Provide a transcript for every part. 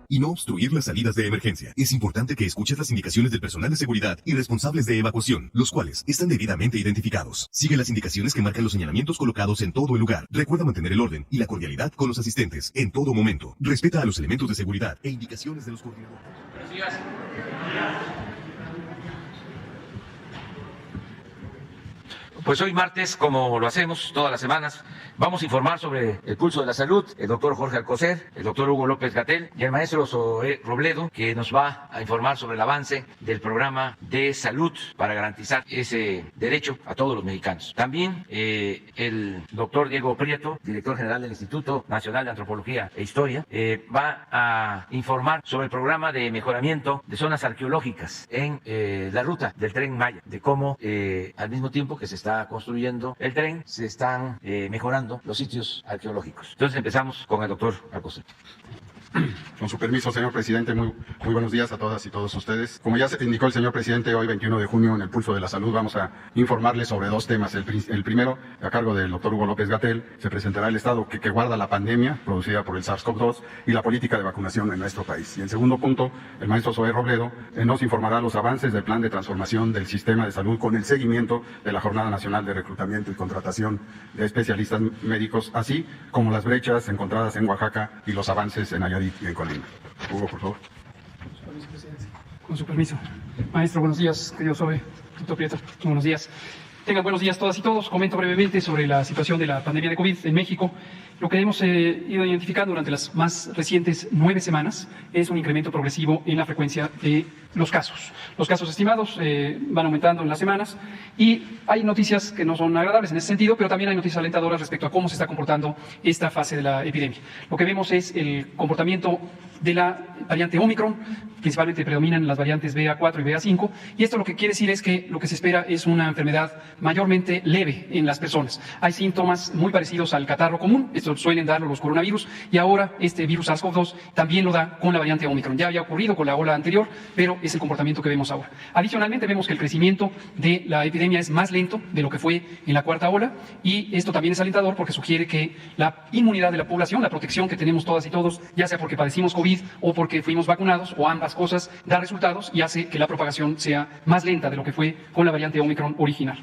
y no obstruir las salidas de emergencia. Es importante que escuches las indicaciones del personal de seguridad y responsables de evacuación, los cuales están debidamente identificados. Sigue las indicaciones que marcan los señalamientos colocados en todo el lugar. Recuerda mantener el orden y la cordialidad con los asistentes en todo momento. Respeta a los elementos de seguridad e indicaciones de los coordinadores. Buenos días. Pues hoy martes, como lo hacemos todas las semanas, vamos a informar sobre el pulso de la salud, el doctor Jorge Alcocer, el doctor Hugo López-Gatell y el maestro Zoé Robledo, que nos va a informar sobre el avance del programa de salud para garantizar ese derecho a todos los mexicanos. También el doctor Diego Prieto, director general del Instituto Nacional de Antropología e Historia, va a informar sobre el programa de mejoramiento de zonas arqueológicas en la ruta del Tren Maya, de cómo al mismo tiempo que se está construyendo el tren, se están mejorando los sitios arqueológicos. Entonces empezamos con el doctor Alcocer. Con su permiso, señor presidente, muy buenos días a todas y todos ustedes. Como ya se indicó el señor presidente, hoy 21 de junio en el Pulso de la Salud vamos a informarles sobre dos temas. El primero, a cargo del doctor Hugo López-Gatell, se presentará el estado que guarda la pandemia producida por el SARS-CoV-2 y la política de vacunación en nuestro país. Y en segundo punto, el maestro Zoé Robledo nos informará los avances del plan de transformación del sistema de salud con el seguimiento de la Jornada Nacional de Reclutamiento y Contratación de Especialistas Médicos, así como las brechas encontradas en Oaxaca y los avances en Nayarit y en Colima. Hugo, por favor. Con su permiso. Maestro, buenos días, querido Zoé. Doctor Prieto, buenos días. Tengan buenos días todas y todos. Comento brevemente sobre la situación de la pandemia de COVID en México. Lo que hemos ido identificando durante las más recientes 9 semanas es un incremento progresivo en la frecuencia de los casos. Los casos estimados van aumentando en las semanas y hay noticias que no son agradables en ese sentido, pero también hay noticias alentadoras respecto a cómo se está comportando esta fase de la epidemia. Lo que vemos es el comportamiento de la variante Omicron, principalmente predominan las variantes BA4 y BA5, y esto lo que quiere decir es que lo que se espera es una enfermedad mayormente leve en las personas. Hay síntomas muy parecidos al catarro común, esto suelen darlo los coronavirus, y ahora este virus SARS-CoV-2 también lo da con la variante Omicron. Ya había ocurrido con la ola anterior, pero es el comportamiento que vemos ahora. Adicionalmente vemos que el crecimiento de la epidemia es más lento de lo que fue en la cuarta ola, y esto también es alentador porque sugiere que la inmunidad de la población, la protección que tenemos todas y todos, ya sea porque padecimos COVID o porque fuimos vacunados o ambas cosas, da resultados y hace que la propagación sea más lenta de lo que fue con la variante Omicron original.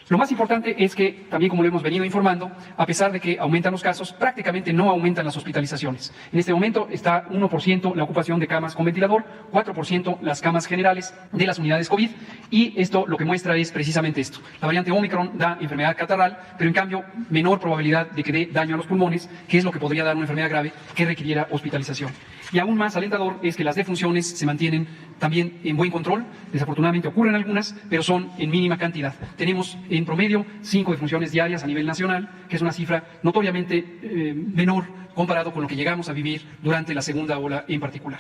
Lo más importante es que, también como lo hemos venido informando, a pesar de que aumentan los casos, prácticamente no aumentan las hospitalizaciones. En este momento está 1% la ocupación de camas con ventilador, 4% las camas generales de las unidades COVID, y esto lo que muestra es precisamente esto. La variante Omicron da enfermedad catarral, pero en cambio menor probabilidad de que dé daño a los pulmones, que es lo que podría dar una enfermedad grave que requiriera hospitalización. Y aún más alentador es que las defunciones se mantienen también en buen control. Desafortunadamente ocurren algunas, pero son en mínima cantidad. Tenemos en promedio 5 defunciones diarias a nivel nacional, que es una cifra notoriamente menor comparado con lo que llegamos a vivir durante la segunda ola en particular.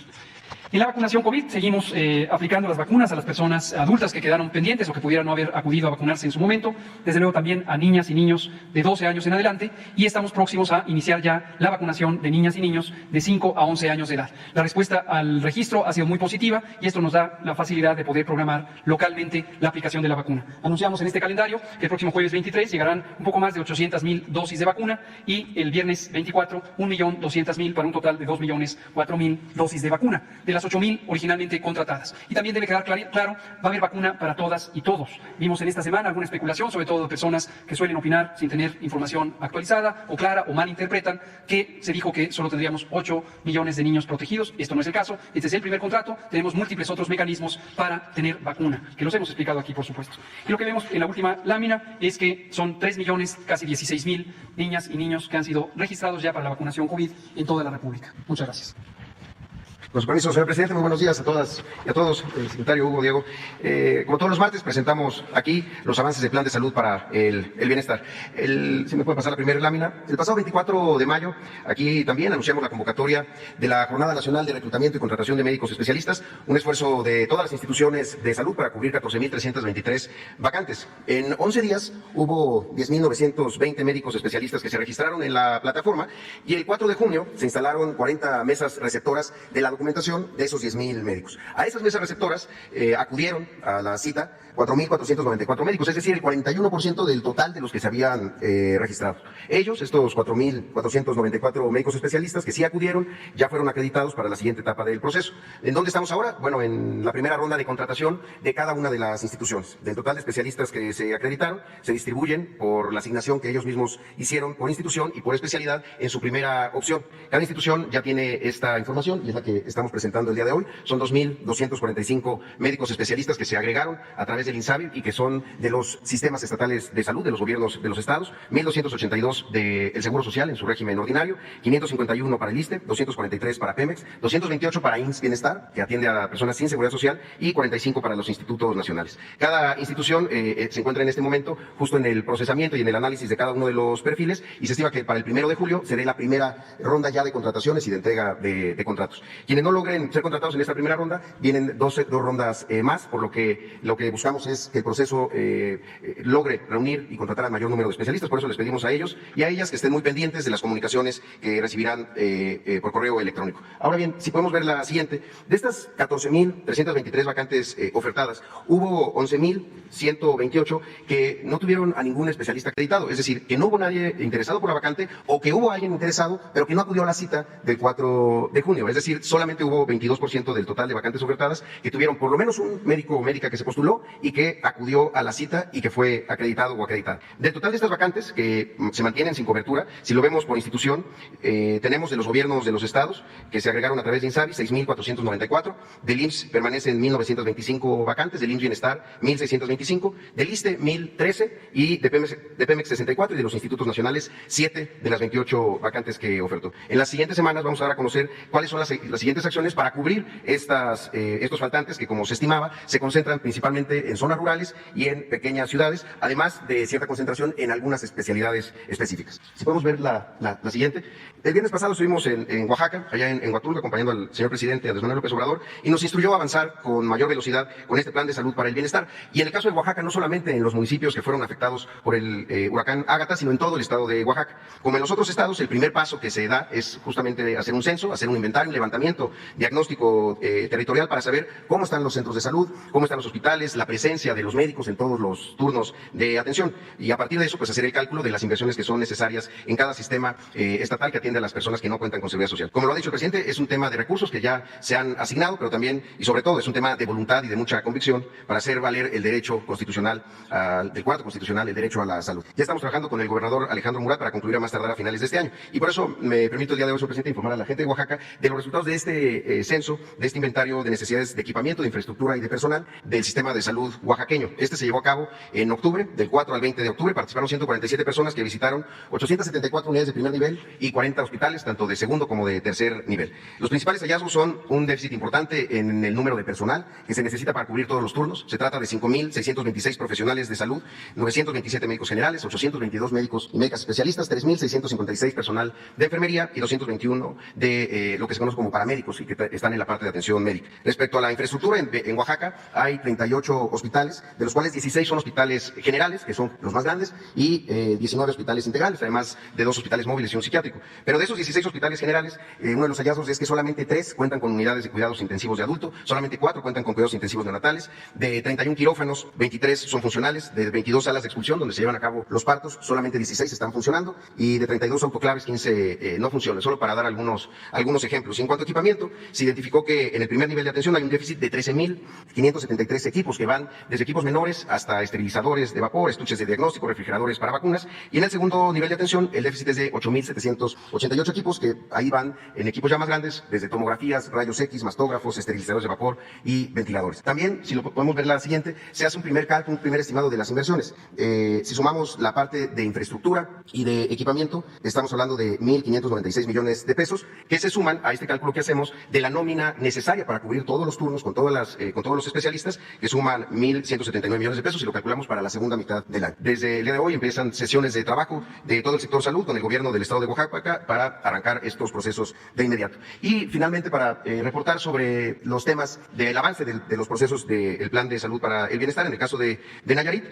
En la vacunación COVID seguimos aplicando las vacunas a las personas adultas que quedaron pendientes o que pudieran no haber acudido a vacunarse en su momento, desde luego también a niñas y niños de 12 años en adelante, y estamos próximos a iniciar ya la vacunación de niñas y niños de 5 a 11 años de edad. La respuesta al registro ha sido muy positiva y esto nos da la facilidad de poder programar localmente la aplicación de la vacuna. Anunciamos en este calendario que el próximo jueves 23 llegarán un poco más de 800,000 dosis de vacuna y el viernes 24 1.200.000 para un total de 2.004.000 dosis de vacuna. De las 8.000 originalmente contratadas. Y también debe quedar claro, va a haber vacuna para todas y todos. Vimos en esta semana alguna especulación, sobre todo de personas que suelen opinar sin tener información actualizada o clara o malinterpretan, que se dijo que solo tendríamos 8 millones de niños protegidos. Esto no es el caso. Este es el primer contrato. Tenemos múltiples otros mecanismos para tener vacuna, que los hemos explicado aquí, por supuesto. Y lo que vemos en la última lámina es que son 3 millones, casi 16.000 niñas y niños que han sido registrados ya para la vacunación COVID en toda la República. Muchas gracias. Con su permiso, señor presidente, muy buenos días a todas y a todos. El secretario Hugo, Diego. Como todos los martes, presentamos aquí los avances del Plan de Salud para el Bienestar. Si me puede pasar la primera lámina. El pasado 24 de mayo, aquí también anunciamos la convocatoria de la Jornada Nacional de Reclutamiento y Contratación de Médicos Especialistas, un esfuerzo de todas las instituciones de salud para cubrir 14.323 vacantes. En 11 días hubo 10.920 médicos especialistas que se registraron en la plataforma y el 4 de junio se instalaron 40 mesas receptoras de la documentación de esos 10,000 médicos. A esas mesas receptoras acudieron a la cita 4,494 médicos, es decir, el 41% del total de los que se habían registrado. Ellos, estos 4,494 médicos especialistas que sí acudieron, ya fueron acreditados para la siguiente etapa del proceso. ¿En dónde estamos ahora? Bueno, en la primera ronda de contratación de cada una de las instituciones. Del total de especialistas que se acreditaron, se distribuyen por la asignación que ellos mismos hicieron por institución y por especialidad en su primera opción. Cada institución ya tiene esta información y es la que estamos presentando el día de hoy. Son 2,245 médicos especialistas que se agregaron a través del INSABI y que son de los sistemas estatales de salud de los gobiernos de los estados, 1,282 del Seguro Social en su régimen ordinario, 551 para el ISSSTE, 243 para Pemex, 228 para IMSS Bienestar, que atiende a personas sin seguridad social, y 45 para los institutos nacionales. Cada institución se encuentra en este momento justo en el procesamiento y en el análisis de cada uno de los perfiles, y se estima que para el 1 de julio será la primera ronda ya de contrataciones y de entrega de contratos. Quienes no logren ser contratados en esta primera ronda, vienen dos rondas más, por lo que buscamos es que el proceso logre reunir y contratar al mayor número de especialistas. Por eso les pedimos a ellos y a ellas que estén muy pendientes de las comunicaciones que recibirán por correo electrónico. Ahora bien, si podemos ver la siguiente, de estas 14,323 vacantes ofertadas, hubo 11,128 que no tuvieron a ningún especialista acreditado, es decir, que no hubo nadie interesado por la vacante o que hubo alguien interesado, pero que no acudió a la cita del 4 de junio. Es decir, solamente hubo 22% del total de vacantes ofertadas que tuvieron por lo menos un médico o médica que se postuló y que acudió a la cita y que fue acreditado o acreditada. Del total de estas vacantes que se mantienen sin cobertura, si lo vemos por institución, tenemos de los gobiernos de los estados que se agregaron a través de INSABI 6,494, del IMSS permanecen 1,925 vacantes, del IMSS Bienestar 1,625, del ISSSTE 1,013 y de Pemex 64 y de los institutos nacionales 7 de las 28 vacantes que ofertó. En las siguientes semanas vamos a dar a conocer cuáles son las siguientes acciones para cubrir estos faltantes que, como se estimaba, se concentran principalmente en zonas rurales y en pequeñas ciudades, además de cierta concentración en algunas especialidades específicas. Si podemos ver la siguiente. El viernes pasado estuvimos en Oaxaca, allá en Huatulco, acompañando al señor presidente Andrés Manuel López Obrador, y nos instruyó a avanzar con mayor velocidad con este plan de salud para el bienestar. Y en el caso de Oaxaca, no solamente en los municipios que fueron afectados por el huracán Ágata, sino en todo el estado de Oaxaca. Como en los otros estados, el primer paso que se da es justamente hacer un censo, hacer un inventario, un levantamiento diagnóstico territorial para saber cómo están los centros de salud, cómo están los hospitales, la presencia de los médicos en todos los turnos de atención. Y a partir de eso, pues hacer el cálculo de las inversiones que son necesarias en cada sistema estatal que atiende a las personas que no cuentan con seguridad social. Como lo ha dicho el presidente, es un tema de recursos que ya se han asignado, pero también y sobre todo es un tema de voluntad y de mucha convicción para hacer valer el derecho constitucional, del cuarto constitucional, el derecho a la salud. Ya estamos trabajando con el gobernador Alejandro Murat para concluir a más tardar a finales de este año. Y por eso me permito el día de hoy, señor presidente, informar a la gente de Oaxaca de los resultados de este censo, de este inventario de necesidades de equipamiento, de infraestructura y de personal del sistema de salud oaxaqueño. Este se llevó a cabo en octubre, del 4 al 20 de octubre. Participaron 147 personas que visitaron 874 unidades de primer nivel y 40 hospitales, tanto de segundo como de tercer nivel. Los principales hallazgos son un déficit importante en el número de personal que se necesita para cubrir todos los turnos. Se trata de 5,626 profesionales de salud, 927 médicos generales, 822 médicos y médicas especialistas, 3,656 personal de enfermería y 221 de lo que se conoce como paramédicos y que están en la parte de atención médica. Respecto a la infraestructura, en Oaxaca hay 38 hospitales, de los cuales 16 son hospitales generales, que son los más grandes, y 19 hospitales integrales, además de 2 hospitales móviles y un psiquiátrico. Pero de esos 16 hospitales generales, uno de los hallazgos es que solamente 3 cuentan con unidades de cuidados intensivos de adulto, solamente 4 cuentan con cuidados intensivos neonatales, de 31 quirófanos, 23 son funcionales, de 22 salas de expulsión donde se llevan a cabo los partos, solamente 16 están funcionando, y de 32 autoclaves, 15 no funcionan, solo para dar algunos ejemplos. Y en cuanto a equipamiento, se identificó que en el primer nivel de atención hay un déficit de 13,573 equipos que van desde equipos menores hasta esterilizadores de vapor, estuches de diagnóstico, refrigeradores para vacunas, y en el segundo nivel de atención el déficit es de 8,788 equipos que ahí van en equipos ya más grandes, desde tomografías, rayos X, mastógrafos, esterilizadores de vapor y ventiladores. También, si lo podemos ver la siguiente, se hace un primer cálculo, un primer estimado de las inversiones. Si sumamos la parte de infraestructura y de equipamiento, estamos hablando de 1,596 millones de pesos, que se suman a este cálculo que hacemos de la nómina necesaria para cubrir todos los turnos con todos los especialistas, que suman 1,179 millones de pesos, y lo calculamos para la segunda mitad del año. Desde el día de hoy empiezan sesiones de trabajo de todo el sector salud con el gobierno del estado de Oaxaca para arrancar estos procesos de inmediato. Y finalmente, para reportar sobre los temas del avance de los procesos del plan de salud para el bienestar, en el caso de Nayarit,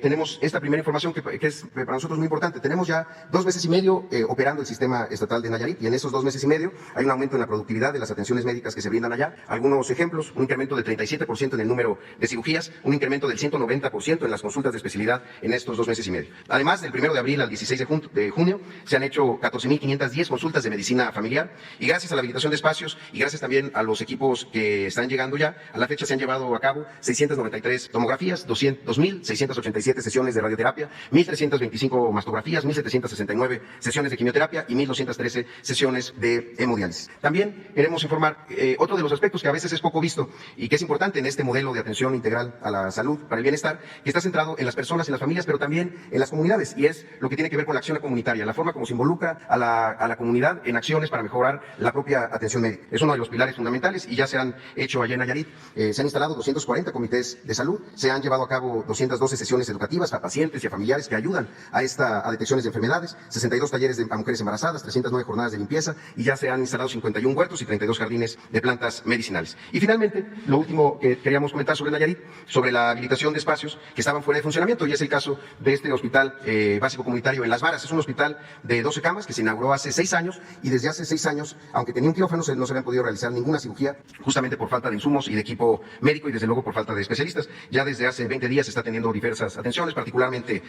tenemos esta primera información que es para nosotros muy importante. Tenemos ya 2 meses y medio operando el sistema estatal de Nayarit, y en esos 2 meses y medio hay un aumento en la productividad calidad de las atenciones médicas que se brindan allá. Algunos ejemplos: un incremento del 37% en el número de cirugías, un incremento del 190% en las consultas de especialidad en estos 2 meses y medio. Además, del 1 de abril al 16 de junio se han hecho 14.510 consultas de medicina familiar, y gracias a la habilitación de espacios y gracias también a los equipos que están llegando ya, a la fecha se han llevado a cabo 693 tomografías, 2.687 sesiones de radioterapia, 1.325 mastografías, 1.769 sesiones de quimioterapia y 1.213 sesiones de hemodiálisis. También queremos informar otro de los aspectos que a veces es poco visto y que es importante en este modelo de atención integral a la salud para el bienestar, que está centrado en las personas, en las familias, pero también en las comunidades, y es lo que tiene que ver con la acción comunitaria, la forma como se involucra a la comunidad en acciones para mejorar la propia atención médica. Es uno de los pilares fundamentales y ya se han hecho allá en Nayarit. Se han instalado 240 comités de salud, se han llevado a cabo 212 sesiones educativas a pacientes y a familiares que ayudan a detecciones de enfermedades, 62 talleres a mujeres embarazadas, 309 jornadas de limpieza, y ya se han instalado 51 huertos y 32 jardines de plantas medicinales. Y finalmente, lo último que queríamos comentar sobre Nayarit, sobre la habilitación de espacios que estaban fuera de funcionamiento, y es el caso de este hospital básico comunitario en Las Varas. Es un hospital de 12 camas que se inauguró hace 6 años, y desde hace 6 años, aunque tenía un quirófano, no se habían podido realizar ninguna cirugía, justamente por falta de insumos y de equipo médico, y desde luego por falta de especialistas. Ya desde hace 20 días se está teniendo diversas atenciones, particularmente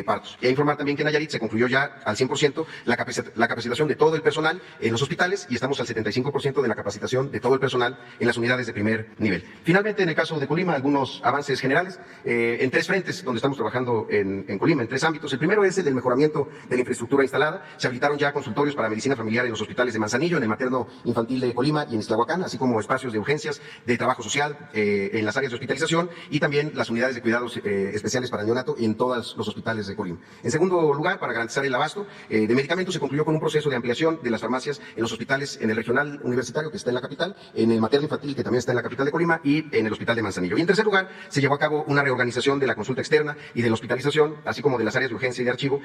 partos. Y a informar también que en Nayarit se concluyó ya al 100% la capacitación de todo el personal en los hospitales, y estamos al 75% de la capacitación de todo el personal en las unidades de primer nivel. Finalmente, en el caso de Colima, algunos avances generales en 3 frentes donde estamos trabajando en Colima, en 3 ámbitos. El primero es el del mejoramiento de la infraestructura instalada. Se habilitaron ya consultorios para medicina familiar en los hospitales de Manzanillo, en el materno infantil de Colima y en Ixtlahuacán, así como espacios de urgencias, de trabajo social en las áreas de hospitalización, y también las unidades de cuidados especiales para neonato en todos los hospitales de Colima. En segundo lugar, para garantizar el abasto de medicamentos, se concluyó con un proceso de ampliación de las farmacias en los hospitales, en el regional universitario, que está en la capital, en el materno infantil, que también está en la capital de Colima, y en el hospital de Manzanillo. Y en tercer lugar, se llevó a cabo una reorganización de la consulta externa y de la hospitalización, así como de las áreas de urgencia y de archivo,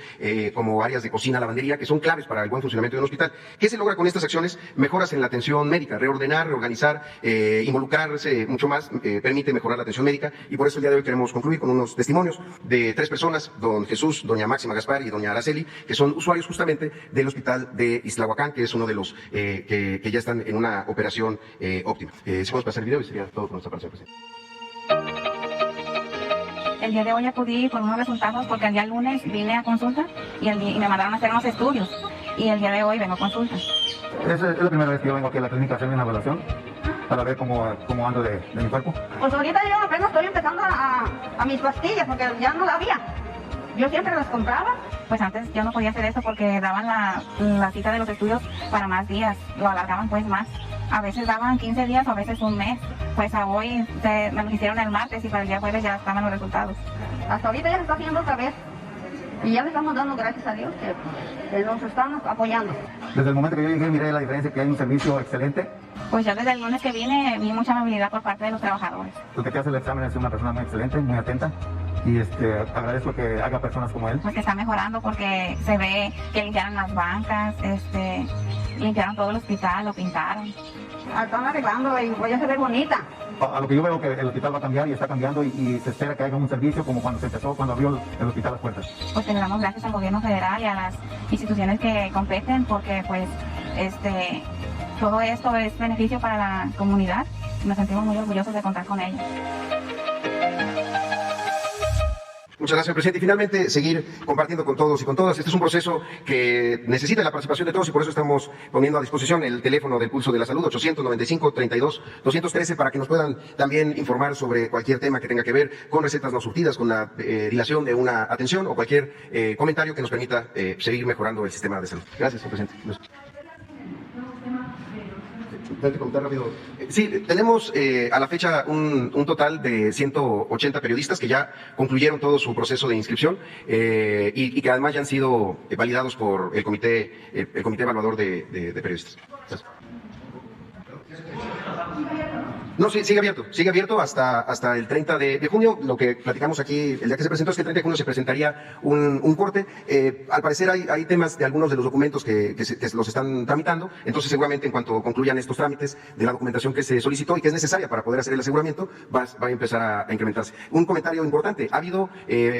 como áreas de cocina, lavandería, que son claves para el buen funcionamiento de un hospital. ¿Qué se logra con estas acciones? Mejoras en la atención médica, reordenar, reorganizar, involucrarse mucho más, permite mejorar la atención médica, y por eso el día de hoy queremos concluir con unos testimonios de 3 personas, don Jesús, doña Máxima Gaspar y doña Araceli, que son usuarios justamente del hospital de Ixtlahuacán, que es uno de los que ya están en una operación óptima. Si podemos pasar el video, y sería todo por nuestra parte, señor presidente. El día de hoy acudí por unos resultados porque el día lunes vine a consulta y me mandaron a hacer unos estudios, y el día de hoy vengo a consulta. Es la primera vez que yo vengo aquí a la clínica a hacerme una evaluación para ver cómo ando de mi cuerpo. Pues ahorita yo apenas estoy empezando a mis pastillas porque ya no la había. Yo siempre las compraba. Pues antes yo no podía hacer eso porque daban la cita de los estudios para más días, lo alargaban pues más. A veces daban 15 días o a veces un mes. Pues a hoy me lo hicieron el martes y para el día jueves ya estaban los resultados. Hasta ahorita ya se está haciendo otra vez. Y ya le estamos dando gracias a Dios que nos están apoyando. Desde el momento que yo llegué miré la diferencia, que hay un servicio excelente. Pues ya desde el lunes que vine vi mucha amabilidad por parte de los trabajadores. El que te hace el examen es una persona muy excelente, muy atenta. Y agradezco que haga personas como él. Pues que está mejorando porque se ve que limpiaron las bancas, limpiaron todo el hospital, lo pintaron. Están arreglando y voy a se ve bonita. A lo que yo veo que el hospital va a cambiar y está cambiando y se espera que haya un servicio como cuando se empezó, cuando abrió el hospital las puertas. Pues le damos gracias al gobierno federal y a las instituciones que competen porque pues todo esto es beneficio para la comunidad y nos sentimos muy orgullosos de contar con ellos. Muchas gracias, señor presidente. Y finalmente, seguir compartiendo con todos y con todas. Este es un proceso que necesita la participación de todos y por eso estamos poniendo a disposición el teléfono del Pulso de la Salud, 895-32-213, para que nos puedan también informar sobre cualquier tema que tenga que ver con recetas no surtidas, con la dilación de una atención o cualquier comentario que nos permita seguir mejorando el sistema de salud. Gracias, señor presidente. Comentar rápido. Sí, tenemos a la fecha un total de 180 periodistas que ya concluyeron todo su proceso de inscripción y que además ya han sido validados por el comité evaluador de periodistas. Gracias. No, sí, sigue abierto hasta el 30 de junio. Lo que platicamos aquí el día que se presentó es que el 30 de junio se presentaría un corte. Al parecer hay temas de algunos de los documentos que los están tramitando, entonces seguramente en cuanto concluyan estos trámites de la documentación que se solicitó y que es necesaria para poder hacer el aseguramiento, va a empezar a incrementarse. Un comentario importante, ha habido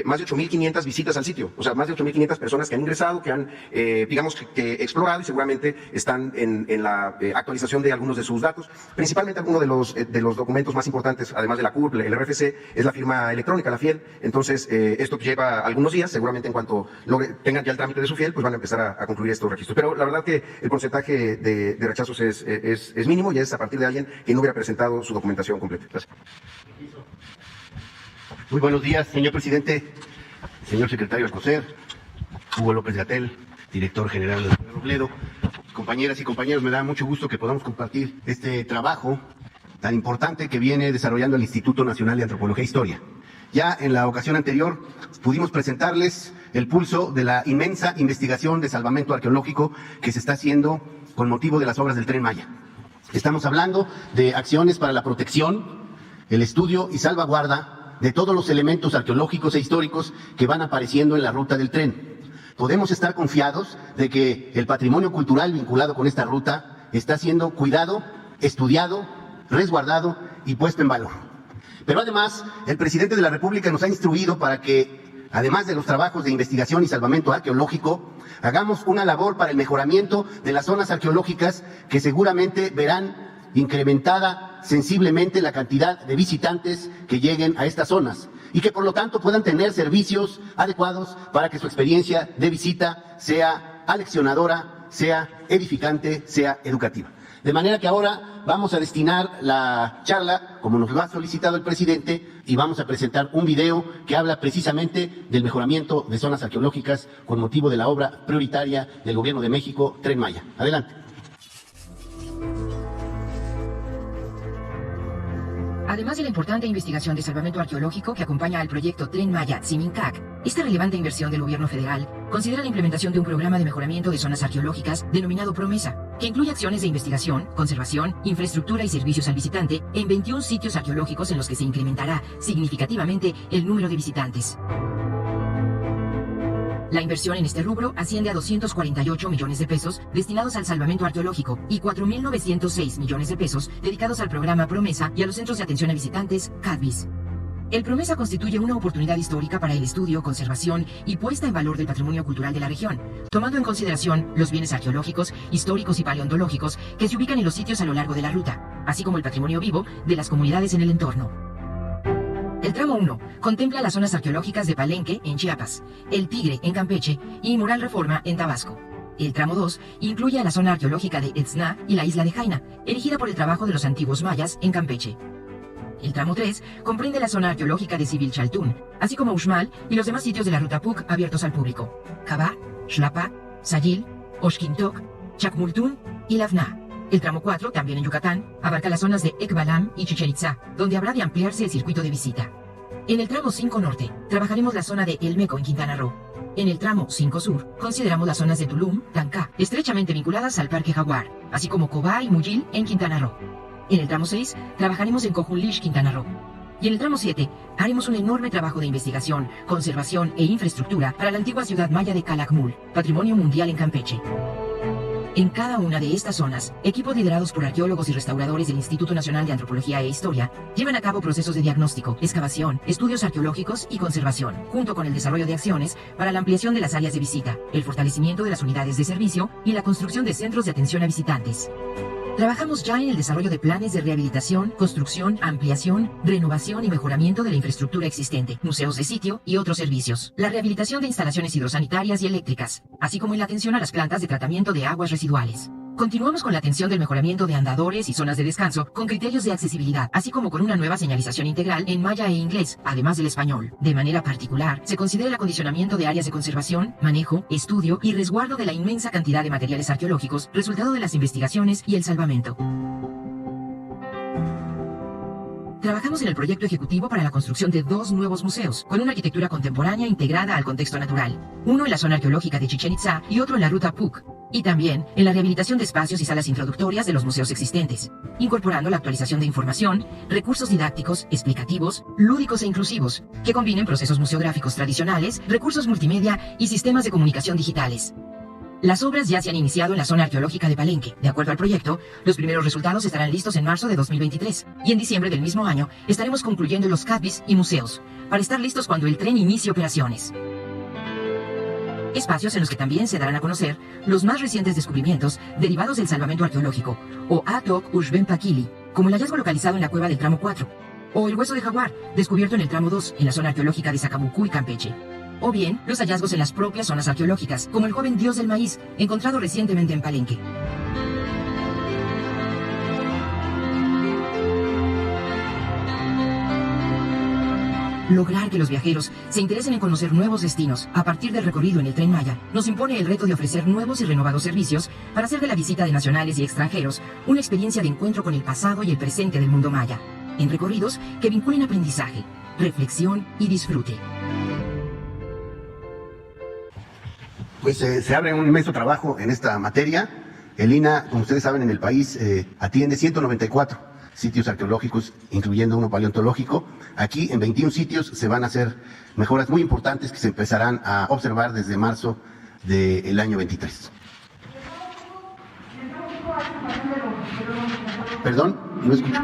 más de 8,500 visitas al sitio, o sea, más de 8,500 personas que han ingresado, que han, digamos, que explorado y seguramente están en la actualización de algunos de sus datos. Principalmente alguno de los documentos más importantes, además de la CURP, el RFC, es la firma electrónica, la FIEL. Entonces, esto lleva algunos días, seguramente en cuanto tengan ya el trámite de su FIEL, pues van a empezar a concluir estos registros. Pero la verdad que el porcentaje de rechazos es mínimo y es a partir de alguien que no hubiera presentado su documentación completa. Gracias. Muy buenos días, señor presidente, señor secretario Alcocer, Hugo López-Gatell, director general del Robledo. Compañeras y compañeros, me da mucho gusto que podamos compartir este trabajo tan importante que viene desarrollando el Instituto Nacional de Antropología e Historia. Ya en la ocasión anterior pudimos presentarles el pulso de la inmensa investigación de salvamento arqueológico que se está haciendo con motivo de las obras del Tren Maya. Estamos hablando de acciones para la protección, el estudio y salvaguarda de todos los elementos arqueológicos e históricos que van apareciendo en la ruta del tren. Podemos estar confiados de que el patrimonio cultural vinculado con esta ruta está siendo cuidado, estudiado, resguardado y puesto en valor. Pero además, el presidente de la República nos ha instruido para que, además de los trabajos de investigación y salvamento arqueológico, hagamos una labor para el mejoramiento de las zonas arqueológicas que seguramente verán incrementada sensiblemente la cantidad de visitantes que lleguen a estas zonas y que por lo tanto puedan tener servicios adecuados para que su experiencia de visita sea aleccionadora, sea edificante, sea educativa. De manera que ahora vamos a destinar la charla, como nos lo ha solicitado el presidente, y vamos a presentar un video que habla precisamente del mejoramiento de zonas arqueológicas con motivo de la obra prioritaria del Gobierno de México, Tren Maya. Adelante. Además de la importante investigación de salvamento arqueológico que acompaña al proyecto Tren Maya Tsimincac, esta relevante inversión del gobierno federal considera la implementación de un programa de mejoramiento de zonas arqueológicas denominado Promesa, que incluye acciones de investigación, conservación, infraestructura y servicios al visitante en 21 sitios arqueológicos en los que se incrementará significativamente el número de visitantes. La inversión en este rubro asciende a 248 millones de pesos destinados al salvamento arqueológico y 4.906 millones de pesos dedicados al programa Promesa y a los centros de atención a visitantes, CADVIS. El Promesa constituye una oportunidad histórica para el estudio, conservación y puesta en valor del patrimonio cultural de la región, tomando en consideración los bienes arqueológicos, históricos y paleontológicos que se ubican en los sitios a lo largo de la ruta, así como el patrimonio vivo de las comunidades en el entorno. El tramo 1 contempla las zonas arqueológicas de Palenque, en Chiapas, El Tigre, en Campeche, y Mural Reforma, en Tabasco. El tramo 2 incluye a la zona arqueológica de Etzna y la isla de Jaina, erigida por el trabajo de los antiguos mayas, en Campeche. El tramo 3 comprende la zona arqueológica de Sivilchaltún, así como Uxmal y los demás sitios de la ruta PUC abiertos al público: Cabá, Xlapa, Sayil, Oxquintoc, Chacmultún y Lavna. El tramo 4, también en Yucatán, abarca las zonas de Ekbalam y Chichén Itzá, donde habrá de ampliarse el circuito de visita. En el tramo 5 Norte, trabajaremos la zona de El Meco en Quintana Roo. En el tramo 5 Sur, consideramos las zonas de Tulum, Tancá, estrechamente vinculadas al Parque Jaguar, así como Cobá y Muyil en Quintana Roo. En el tramo 6, trabajaremos en Cojunlish, Quintana Roo. Y en el tramo 7, haremos un enorme trabajo de investigación, conservación e infraestructura para la antigua ciudad maya de Calakmul, patrimonio mundial en Campeche. En cada una de estas zonas, equipos liderados por arqueólogos y restauradores del Instituto Nacional de Antropología e Historia llevan a cabo procesos de diagnóstico, excavación, estudios arqueológicos y conservación, junto con el desarrollo de acciones para la ampliación de las áreas de visita, el fortalecimiento de las unidades de servicio y la construcción de centros de atención a visitantes. Trabajamos ya en el desarrollo de planes de rehabilitación, construcción, ampliación, renovación y mejoramiento de la infraestructura existente, museos de sitio y otros servicios, la rehabilitación de instalaciones hidrosanitarias y eléctricas, así como en la atención a las plantas de tratamiento de aguas residuales. Continuamos con la atención del mejoramiento de andadores y zonas de descanso con criterios de accesibilidad, así como con una nueva señalización integral en maya e inglés, además del español. De manera particular, se considera el acondicionamiento de áreas de conservación, manejo, estudio y resguardo de la inmensa cantidad de materiales arqueológicos, resultado de las investigaciones y el salvamento. Trabajamos en el proyecto ejecutivo para la construcción de 2 nuevos museos, con una arquitectura contemporánea integrada al contexto natural. Uno en la zona arqueológica de Chichén Itzá y otro en la ruta PUC. Y también en la rehabilitación de espacios y salas introductorias de los museos existentes, incorporando la actualización de información, recursos didácticos, explicativos, lúdicos e inclusivos, que combinen procesos museográficos tradicionales, recursos multimedia y sistemas de comunicación digitales. Las obras ya se han iniciado en la zona arqueológica de Palenque. De acuerdo al proyecto, los primeros resultados estarán listos en marzo de 2023 y en diciembre del mismo año estaremos concluyendo los CADVIS y museos, para estar listos cuando el tren inicie operaciones. Espacios en los que también se darán a conocer los más recientes descubrimientos derivados del salvamento arqueológico, o Atok Ushben Pakili, como el hallazgo localizado en la cueva del tramo 4, o el hueso de jaguar, descubierto en el tramo 2, en la zona arqueológica de Sacamucú y Campeche. O bien, los hallazgos en las propias zonas arqueológicas, como el joven dios del maíz, encontrado recientemente en Palenque. Lograr que los viajeros se interesen en conocer nuevos destinos a partir del recorrido en el Tren Maya nos impone el reto de ofrecer nuevos y renovados servicios para hacer de la visita de nacionales y extranjeros una experiencia de encuentro con el pasado y el presente del mundo maya, en recorridos que vinculen aprendizaje, reflexión y disfrute. Pues se abre un inmenso trabajo en esta materia. El INAH, como ustedes saben, en el país atiende 194 sitios arqueológicos, incluyendo uno paleontológico. Aquí en 21 sitios se van a hacer mejoras muy importantes que se empezarán a observar desde marzo del año 23. Perdón, no escucho.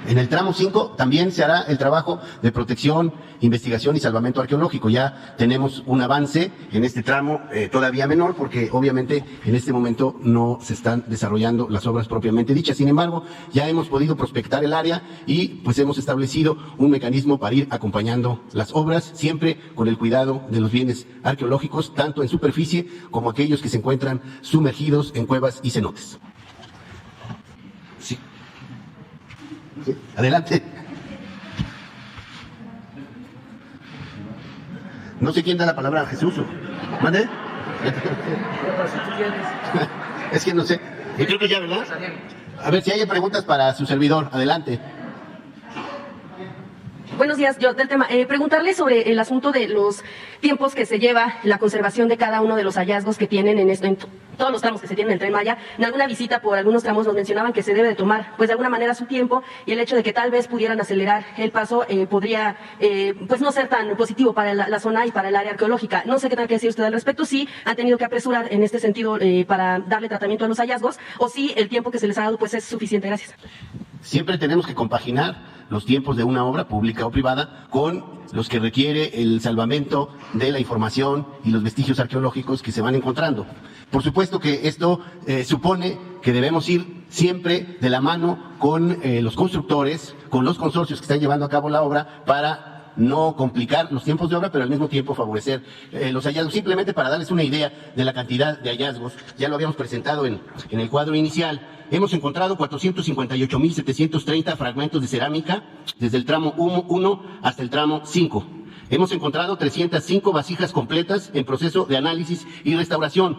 En el tramo 5 también se hará el trabajo de protección, investigación y salvamento arqueológico. Ya tenemos un avance en este tramo todavía menor porque obviamente en este momento no se están desarrollando las obras propiamente dichas. Sin embargo, ya hemos podido prospectar el área y pues hemos establecido un mecanismo para ir acompañando las obras, siempre con el cuidado de los bienes arqueológicos, tanto en superficie como aquellos que se encuentran sumergidos en cuevas y cenotes. Sí. Sí, adelante. No sé quién da la palabra a Jesús. ¿Mande? Es que no sé. Yo creo que ya, ¿verdad? A ver si hay preguntas para su servidor. Adelante. Buenos días, yo del tema. Preguntarle sobre el asunto de los tiempos que se lleva la conservación de cada uno de los hallazgos que tienen en todos los tramos que se tienen en el Tren Maya. En alguna visita por algunos tramos nos mencionaban que se debe de tomar, pues de alguna manera su tiempo, y el hecho de que tal vez pudieran acelerar el paso podría, pues no ser tan positivo para la zona y para el área arqueológica. No sé qué tenga que decir usted al respecto, si han tenido que apresurar en este sentido para darle tratamiento a los hallazgos, o si el tiempo que se les ha dado pues es suficiente. Gracias. Siempre tenemos que compaginar los tiempos de una obra pública o privada con los que requiere el salvamento de la información y los vestigios arqueológicos que se van encontrando. Por supuesto que esto supone que debemos ir siempre de la mano con los constructores, con los consorcios que están llevando a cabo la obra para no complicar los tiempos de obra, pero al mismo tiempo favorecer los hallazgos. Simplemente para darles una idea de la cantidad de hallazgos, ya lo habíamos presentado en el cuadro inicial. Hemos encontrado 458.730 fragmentos de cerámica desde el tramo 1 hasta el tramo 5. Hemos encontrado 305 vasijas completas en proceso de análisis y restauración.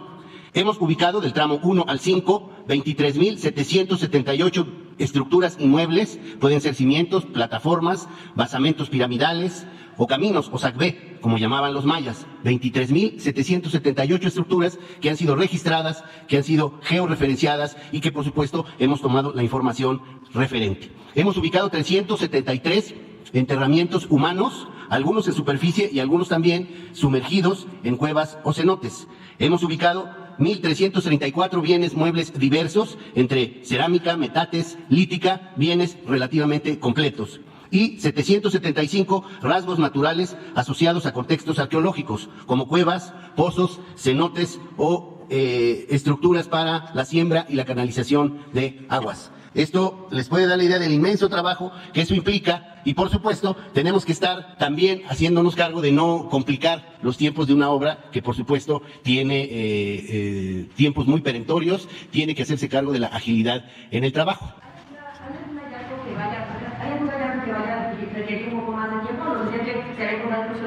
Hemos ubicado del tramo 1 al 5 23.778 estructuras inmuebles, pueden ser cimientos, plataformas, basamentos piramidales o caminos, o sacbé, como llamaban los mayas. 23.778 estructuras que han sido registradas, que han sido georreferenciadas y que por supuesto hemos tomado la información referente. Hemos ubicado 373 enterramientos humanos, algunos en superficie y algunos también sumergidos en cuevas o cenotes. Hemos ubicado 1.334 bienes muebles diversos, entre cerámica, metates, lítica, bienes relativamente completos. Y 775 rasgos naturales asociados a contextos arqueológicos, como cuevas, pozos, cenotes o estructuras para la siembra y la canalización de aguas. Esto les puede dar la idea del inmenso trabajo que eso implica y, por supuesto, tenemos que estar también haciéndonos cargo de no complicar los tiempos de una obra que, por supuesto, tiene tiempos muy perentorios, tiene que hacerse cargo de la agilidad en el trabajo.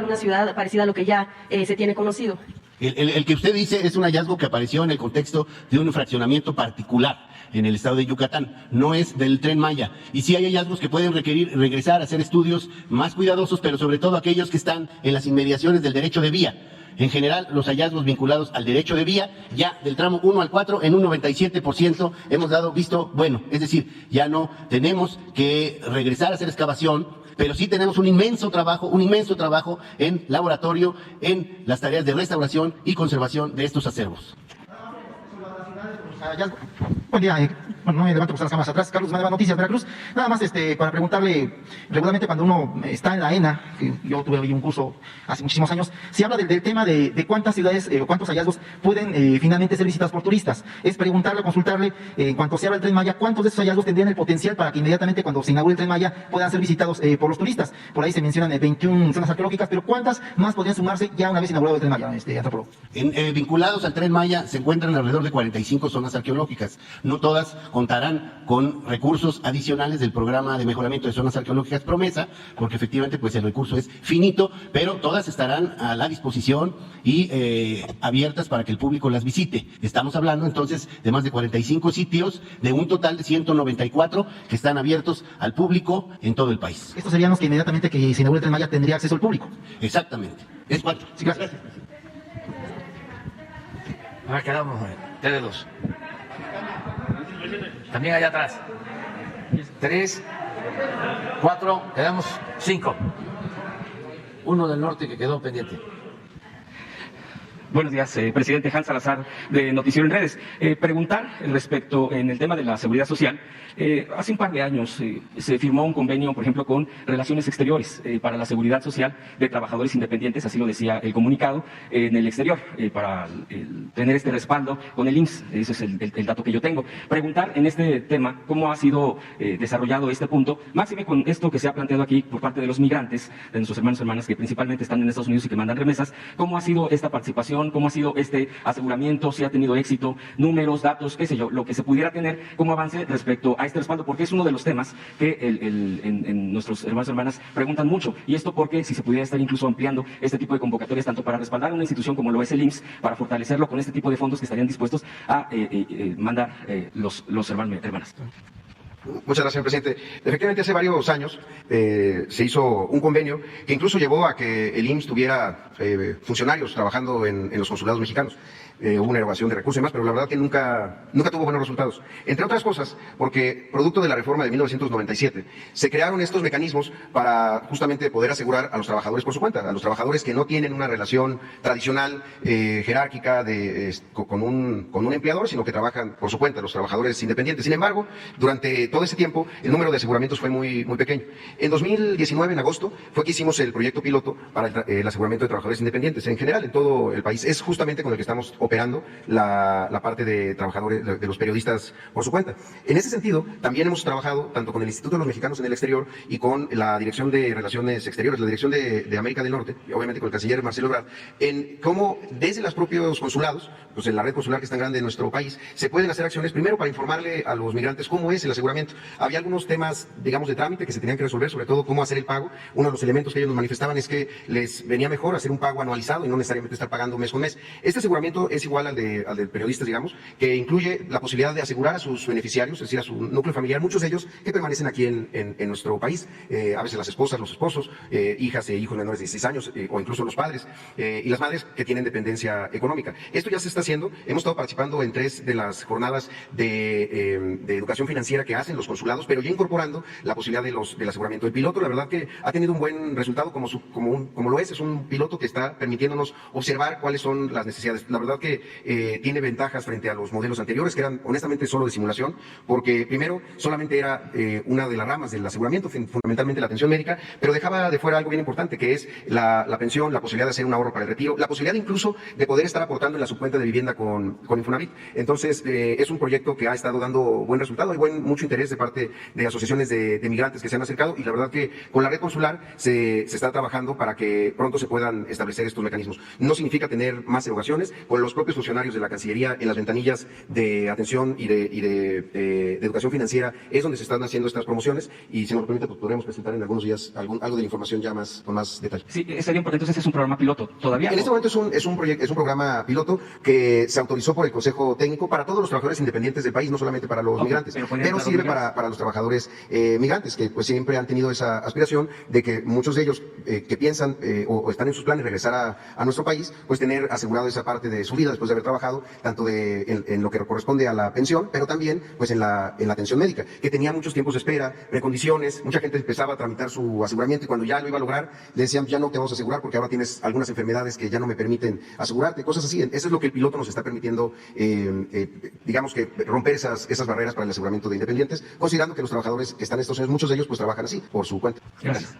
Una ciudad parecida a lo que ya se tiene conocido. El que usted dice es un hallazgo que apareció en el contexto de un fraccionamiento particular en el estado de Yucatán, no es del Tren Maya. Y sí hay hallazgos que pueden requerir regresar a hacer estudios más cuidadosos, pero sobre todo aquellos que están en las inmediaciones del derecho de vía. En general, los hallazgos vinculados al derecho de vía, ya del tramo 1 al 4, en un 97% hemos dado visto bueno. Es decir, ya no tenemos que regresar a hacer excavación, pero sí tenemos un inmenso trabajo en laboratorio, en las tareas de restauración y conservación de estos acervos. Buen día, no me levanto por las cámaras atrás. Carlos Madeva, Noticias Veracruz. Nada más para preguntarle, regularmente cuando uno está en la ENA, que yo tuve ahí un curso hace muchísimos años, se habla del tema de cuántas ciudades o cuántos hallazgos pueden finalmente ser visitados por turistas. Es preguntarle, consultarle, en cuanto se abra el Tren Maya, cuántos de esos hallazgos tendrían el potencial para que inmediatamente cuando se inaugure el Tren Maya puedan ser visitados por los turistas. Por ahí se mencionan 21 zonas arqueológicas, pero ¿cuántas más podrían sumarse ya una vez inaugurado el Tren Maya, antropólogo? Vinculados al Tren Maya se encuentran alrededor de 45 zonas arqueológicas. No todas contarán con recursos adicionales del programa de mejoramiento de zonas arqueológicas Promesa, porque efectivamente pues el recurso es finito, pero todas estarán a la disposición y abiertas para que el público las visite. Estamos hablando entonces de más de 45 sitios, de un total de 194 que están abiertos al público en todo el país. Estos serían los que inmediatamente que se inaugure el Tren Maya tendría acceso al público. Exactamente. Es cuatro. Sí, gracias. Ahora quedamos TD2. También allá atrás. 3, 4, quedamos 5. Uno del norte que quedó pendiente. Buenos días, presidente Hans Salazar de Noticiero en Redes. Preguntar respecto en el tema de la seguridad social. Hace un par de años se firmó un convenio, por ejemplo, con Relaciones Exteriores para la seguridad social de trabajadores independientes, así lo decía el comunicado, en el exterior, para tener este respaldo con el IMSS. Ese es el dato que yo tengo. Preguntar en este tema cómo ha sido desarrollado este punto, máxime con esto que se ha planteado aquí por parte de los migrantes, de nuestros hermanos y hermanas que principalmente están en Estados Unidos y que mandan remesas. ¿Cómo ha sido esta participación? ¿Cómo ha sido este aseguramiento? ¿Si ha tenido éxito? Números, datos, qué sé yo, lo que se pudiera tener como avance respecto a este respaldo, porque es uno de los temas que en nuestros hermanos y hermanas preguntan mucho. Y esto porque si se pudiera estar incluso ampliando este tipo de convocatorias, tanto para respaldar una institución como lo es el IMSS, para fortalecerlo con este tipo de fondos que estarían dispuestos a mandar los hermanos y hermanas. Muchas gracias, señor presidente. Efectivamente, hace varios años se hizo un convenio que incluso llevó a que el IMSS tuviera funcionarios trabajando en los consulados mexicanos. Hubo una erogación de recursos y demás, pero la verdad que nunca tuvo buenos resultados. Entre otras cosas, porque producto de la reforma de 1997, se crearon estos mecanismos para justamente poder asegurar a los trabajadores por su cuenta, a los trabajadores que no tienen una relación tradicional, jerárquica con un empleador, sino que trabajan por su cuenta, los trabajadores independientes. Sin embargo, durante todo ese tiempo, el número de aseguramientos fue muy pequeño. En 2019, en agosto, fue que hicimos el proyecto piloto para el aseguramiento de trabajadores independientes. En general, en todo el país, es justamente con el que estamos operando la parte de trabajadores, de los periodistas por su cuenta. En ese sentido, también hemos trabajado tanto con el Instituto de los Mexicanos en el Exterior y con la Dirección de Relaciones Exteriores, la Dirección de América del Norte, y obviamente con el canciller Marcelo Ebrard, en cómo desde los propios consulados, pues en la red consular que es tan grande en nuestro país, se pueden hacer acciones primero para informarle a los migrantes cómo es el aseguramiento. Había algunos temas, digamos, de trámite que se tenían que resolver, sobre todo cómo hacer el pago. Uno de los elementos que ellos nos manifestaban es que les venía mejor hacer un pago anualizado y no necesariamente estar pagando mes con mes. Este aseguramiento es igual al de periodistas, digamos, que incluye la posibilidad de asegurar a sus beneficiarios, es decir, a su núcleo familiar, muchos de ellos que permanecen aquí en nuestro país, a veces las esposas, los esposos, hijas e hijos menores de 16 años, o incluso los padres, y las madres que tienen dependencia económica. Esto ya se está haciendo. Hemos estado participando en 3 de las jornadas de educación financiera que hacen los consulados, pero ya incorporando la posibilidad del aseguramiento. El piloto, la verdad que ha tenido un buen resultado, como lo es un piloto que está permitiéndonos observar cuáles son las necesidades. La verdad que tiene ventajas frente a los modelos anteriores, que eran honestamente solo de simulación, porque primero solamente era una de las ramas del aseguramiento, fundamentalmente la atención médica, pero dejaba de fuera algo bien importante, que es la pensión, la posibilidad de hacer un ahorro para el retiro, la posibilidad incluso de poder estar aportando en la subcuenta de vivienda con Infonavit. Entonces, es un proyecto que ha estado dando buen resultado, hay mucho interés de parte de asociaciones de migrantes que se han acercado, y la verdad que con la red consular se está trabajando para que pronto se puedan establecer estos mecanismos. No significa tener más erogaciones, con los propios funcionarios de la Cancillería en las ventanillas de atención y de educación financiera es donde se están haciendo estas promociones, y si nos lo permite, pues podremos presentar en algunos días algo de la información ya con más detalle. Sí, sería importante. Entonces es un programa piloto todavía. En este momento es un programa piloto que se autorizó por el Consejo Técnico para todos los trabajadores independientes del país, no solamente para los migrantes, pero sirve para los trabajadores migrantes, que pues siempre han tenido esa aspiración de que muchos de ellos que piensan o están en sus planes regresar a nuestro país, pues tener asegurado esa parte de su vida después de haber trabajado, tanto en lo que corresponde a la pensión, pero también pues en la atención médica, que tenía muchos tiempos de espera, precondiciones, mucha gente empezaba a tramitar su aseguramiento y cuando ya lo iba a lograr, le decían ya no te vamos a asegurar porque ahora tienes algunas enfermedades que ya no me permiten asegurarte, cosas así. Eso es lo que el piloto nos está permitiendo, digamos que romper esas barreras para el aseguramiento de independientes, considerando que los trabajadores que están en Estados Unidos, muchos de ellos pues trabajan así, por su cuenta. Gracias.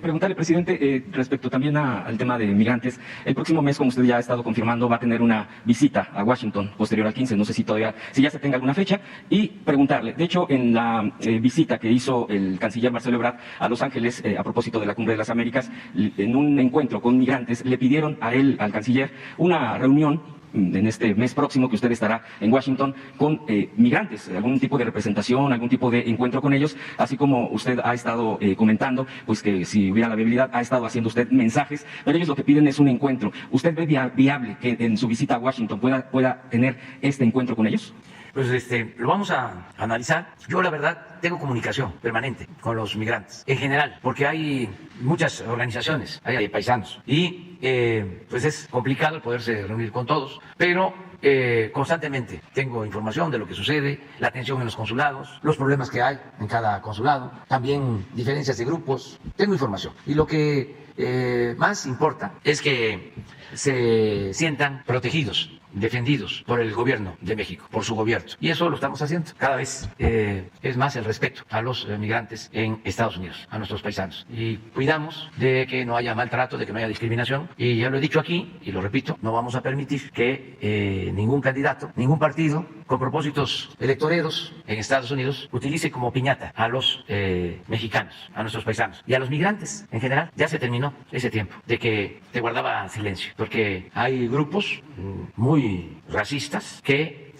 Preguntarle, presidente, respecto también al tema de migrantes, el próximo mes, como usted ya ha estado confirmando, va a tener una visita a Washington posterior al 15, no sé si ya se tenga alguna fecha, y preguntarle, de hecho, en la visita que hizo el canciller Marcelo Ebrard a Los Ángeles a propósito de la Cumbre de las Américas, en un encuentro con migrantes, le pidieron a él, al canciller, una reunión en este mes próximo que usted estará en Washington con migrantes, algún tipo de representación, algún tipo de encuentro con ellos, así como usted ha estado comentando, pues que si hubiera la viabilidad, ha estado haciendo usted mensajes, pero ellos lo que piden es un encuentro. ¿Usted ve viable que en su visita a Washington pueda tener este encuentro con ellos? Pues lo vamos a analizar. Yo la verdad tengo comunicación permanente con los migrantes en general, porque hay muchas organizaciones, hay paisanos y pues es complicado el poderse reunir con todos, pero constantemente tengo información de lo que sucede, la atención en los consulados, los problemas que hay en cada consulado, también diferencias de grupos, tengo información y lo que más importa es que se sientan protegidos, defendidos por el gobierno de México, por su gobierno. Y eso lo estamos haciendo. Cada vez es más el respeto a los migrantes en Estados Unidos, a nuestros paisanos. Y cuidamos de que no haya maltrato, de que no haya discriminación. Y ya lo he dicho aquí, y lo repito, no vamos a permitir que ningún candidato, ningún partido, con propósitos electoreros en Estados Unidos, utilice como piñata a los mexicanos, a nuestros paisanos y a los migrantes en general. Ya se terminó ese tiempo de que te guardaba silencio, porque hay grupos muy racistas que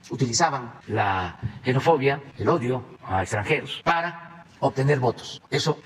utilizaban la xenofobia, el odio a extranjeros para obtener votos. Eso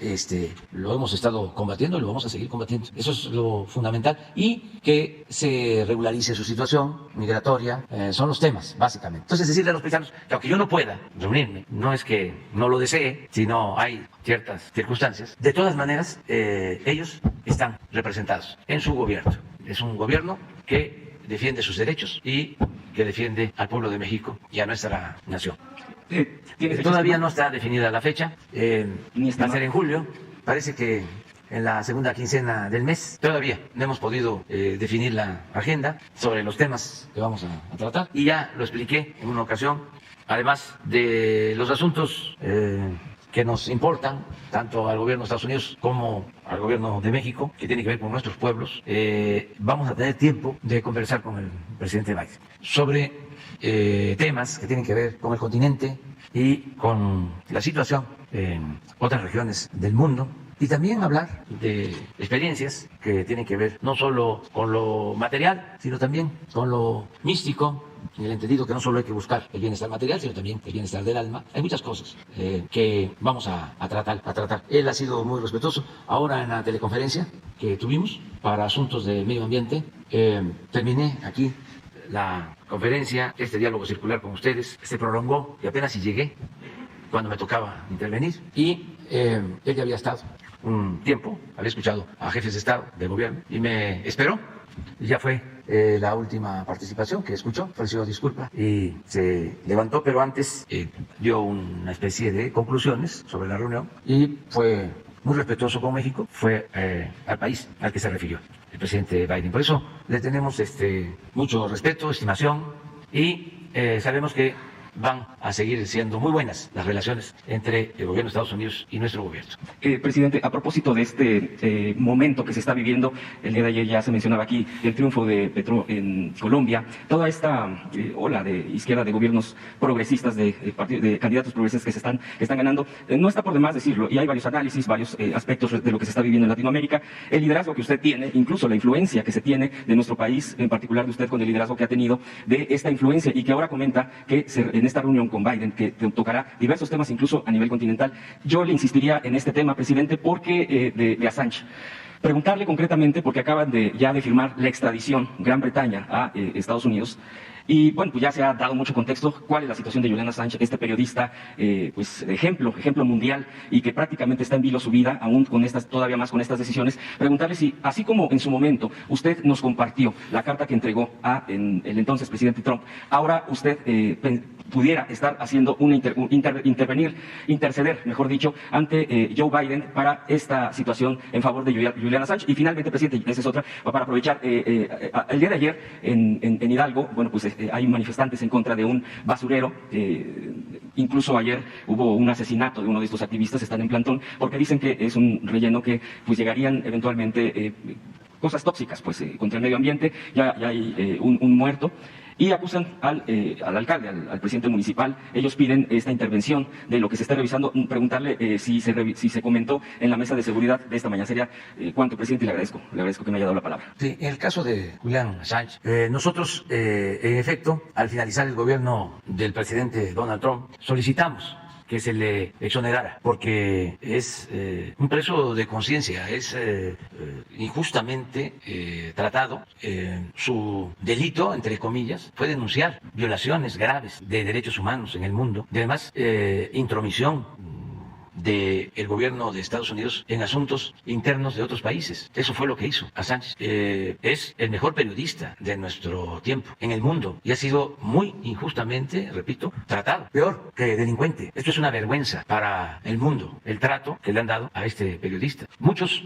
lo hemos estado combatiendo y lo vamos a seguir combatiendo. Eso es lo fundamental. Y que se regularice su situación migratoria, son los temas, básicamente. Entonces, decirle a los paisanos que aunque yo no pueda reunirme, no es que no lo desee, sino hay ciertas circunstancias, de todas maneras, ellos están representados en su gobierno. Es un gobierno que defiende sus derechos y que defiende al pueblo de México y a nuestra nación. Todavía no está definida la fecha, va a ser en julio, parece que en la segunda quincena del mes. Todavía no hemos podido definir la agenda sobre los temas que vamos a tratar y ya lo expliqué en una ocasión, además de los asuntos que nos importan tanto al gobierno de Estados Unidos como al gobierno de México, que tiene que ver con nuestros pueblos, vamos a tener tiempo de conversar con el presidente Biden sobre temas que tienen que ver con el continente y con la situación en otras regiones del mundo, y también hablar de experiencias que tienen que ver no solo con lo material, sino también con lo místico, en el entendido que no solo hay que buscar el bienestar material, sino también el bienestar del alma. Hay muchas cosas que vamos a tratar. Él ha sido muy respetuoso. Ahora en la teleconferencia que tuvimos para asuntos de medio ambiente, terminé aquí la conferencia, este diálogo circular con ustedes, se prolongó y apenas si llegué cuando me tocaba intervenir, y él ya había estado un tiempo, había escuchado a jefes de Estado, de gobierno, y me esperó. Y ya fue la última participación que escuchó, ofreció disculpa y se levantó, pero antes dio una especie de conclusiones sobre la reunión y fue muy respetuoso con México, fue al país al que se refirió el presidente Biden. Por eso le tenemos mucho respeto, estimación, y sabemos que van a seguir siendo muy buenas las relaciones entre el gobierno de Estados Unidos y nuestro gobierno. Presidente, a propósito de este momento que se está viviendo, el día de ayer ya se mencionaba aquí el triunfo de Petro en Colombia, toda esta ola de izquierda, de gobiernos progresistas, de candidatos progresistas que están ganando, no está por demás decirlo, y hay varios análisis, varios aspectos de lo que se está viviendo en Latinoamérica, el liderazgo que usted tiene, incluso la influencia que se tiene de nuestro país, en particular de usted con el liderazgo que ha tenido de esta influencia, y que ahora comenta que en esta reunión con Biden, que tocará diversos temas incluso a nivel continental. Yo le insistiría en este tema, presidente, porque de Assange. Preguntarle concretamente, porque acaban ya de firmar la extradición Gran Bretaña a Estados Unidos, y bueno, pues ya se ha dado mucho contexto cuál es la situación de Julian Assange, este periodista, pues ejemplo mundial, y que prácticamente está en vilo su vida, aún con todavía más con estas decisiones. Preguntarle si, así como en su momento usted nos compartió la carta que entregó a el entonces presidente Trump, ahora usted pudiera estar haciendo interceder, mejor dicho, ante Joe Biden para esta situación en favor de Julian Assange. Y finalmente, presidente, esa es otra, para aprovechar, el día de ayer en Hidalgo, bueno, pues hay manifestantes en contra de un basurero, incluso ayer hubo un asesinato de uno de estos activistas, están en plantón, porque dicen que es un relleno que pues llegarían eventualmente cosas tóxicas pues contra el medio ambiente, ya hay un muerto. Y acusan al alcalde, al presidente municipal. Ellos piden esta intervención de lo que se está revisando. Preguntarle si se comentó en la mesa de seguridad de esta mañana. Sería cuánto, presidente, y le agradezco que me haya dado la palabra. Sí, en el caso de Julian Assange, nosotros, en efecto, al finalizar el gobierno del presidente Donald Trump, solicitamos que se le exonerara, porque es un preso de conciencia, es injustamente tratado. Su delito, entre comillas, fue denunciar violaciones graves de derechos humanos en el mundo, y además intromisión del gobierno de Estados Unidos en asuntos internos de otros países. Eso fue lo que hizo Assange. Es el mejor periodista de nuestro tiempo en el mundo y ha sido muy injustamente, repito, tratado, peor que delincuente. Esto es una vergüenza para el mundo, el trato que le han dado a este periodista. Muchos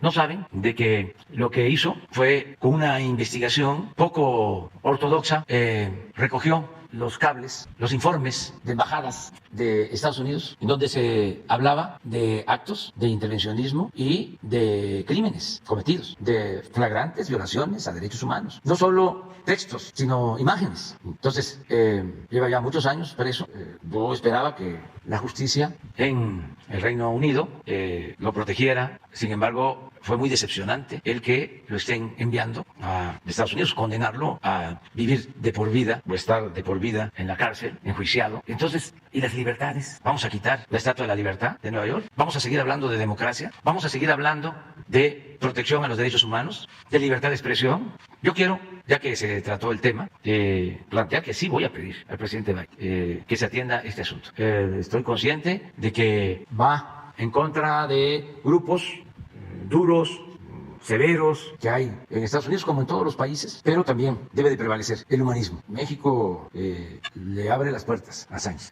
no saben de que lo que hizo fue, con una investigación poco ortodoxa, recogió los cables, los informes de embajadas de Estados Unidos, en donde se hablaba de actos de intervencionismo y de crímenes cometidos, de flagrantes violaciones a derechos humanos. No solo textos, sino imágenes. Entonces, lleva ya muchos años preso. Yo esperaba que la justicia en el Reino Unido lo protegiera. Sin embargo, fue muy decepcionante el que lo estén enviando a Estados Unidos, condenarlo a vivir de por vida o estar de por vida en la cárcel, enjuiciado. Entonces, ¿y las libertades? ¿Vamos a quitar la Estatua de la Libertad de Nueva York? ¿Vamos a seguir hablando de democracia? ¿Vamos a seguir hablando de protección a los derechos humanos? ¿De libertad de expresión? Yo quiero, ya que se trató el tema, plantear que sí voy a pedir al presidente Biden que se atienda este asunto. Estoy consciente de que va en contra de grupos duros, severos que hay en Estados Unidos como en todos los países, pero también debe de prevalecer el humanismo. México le abre las puertas a Assange.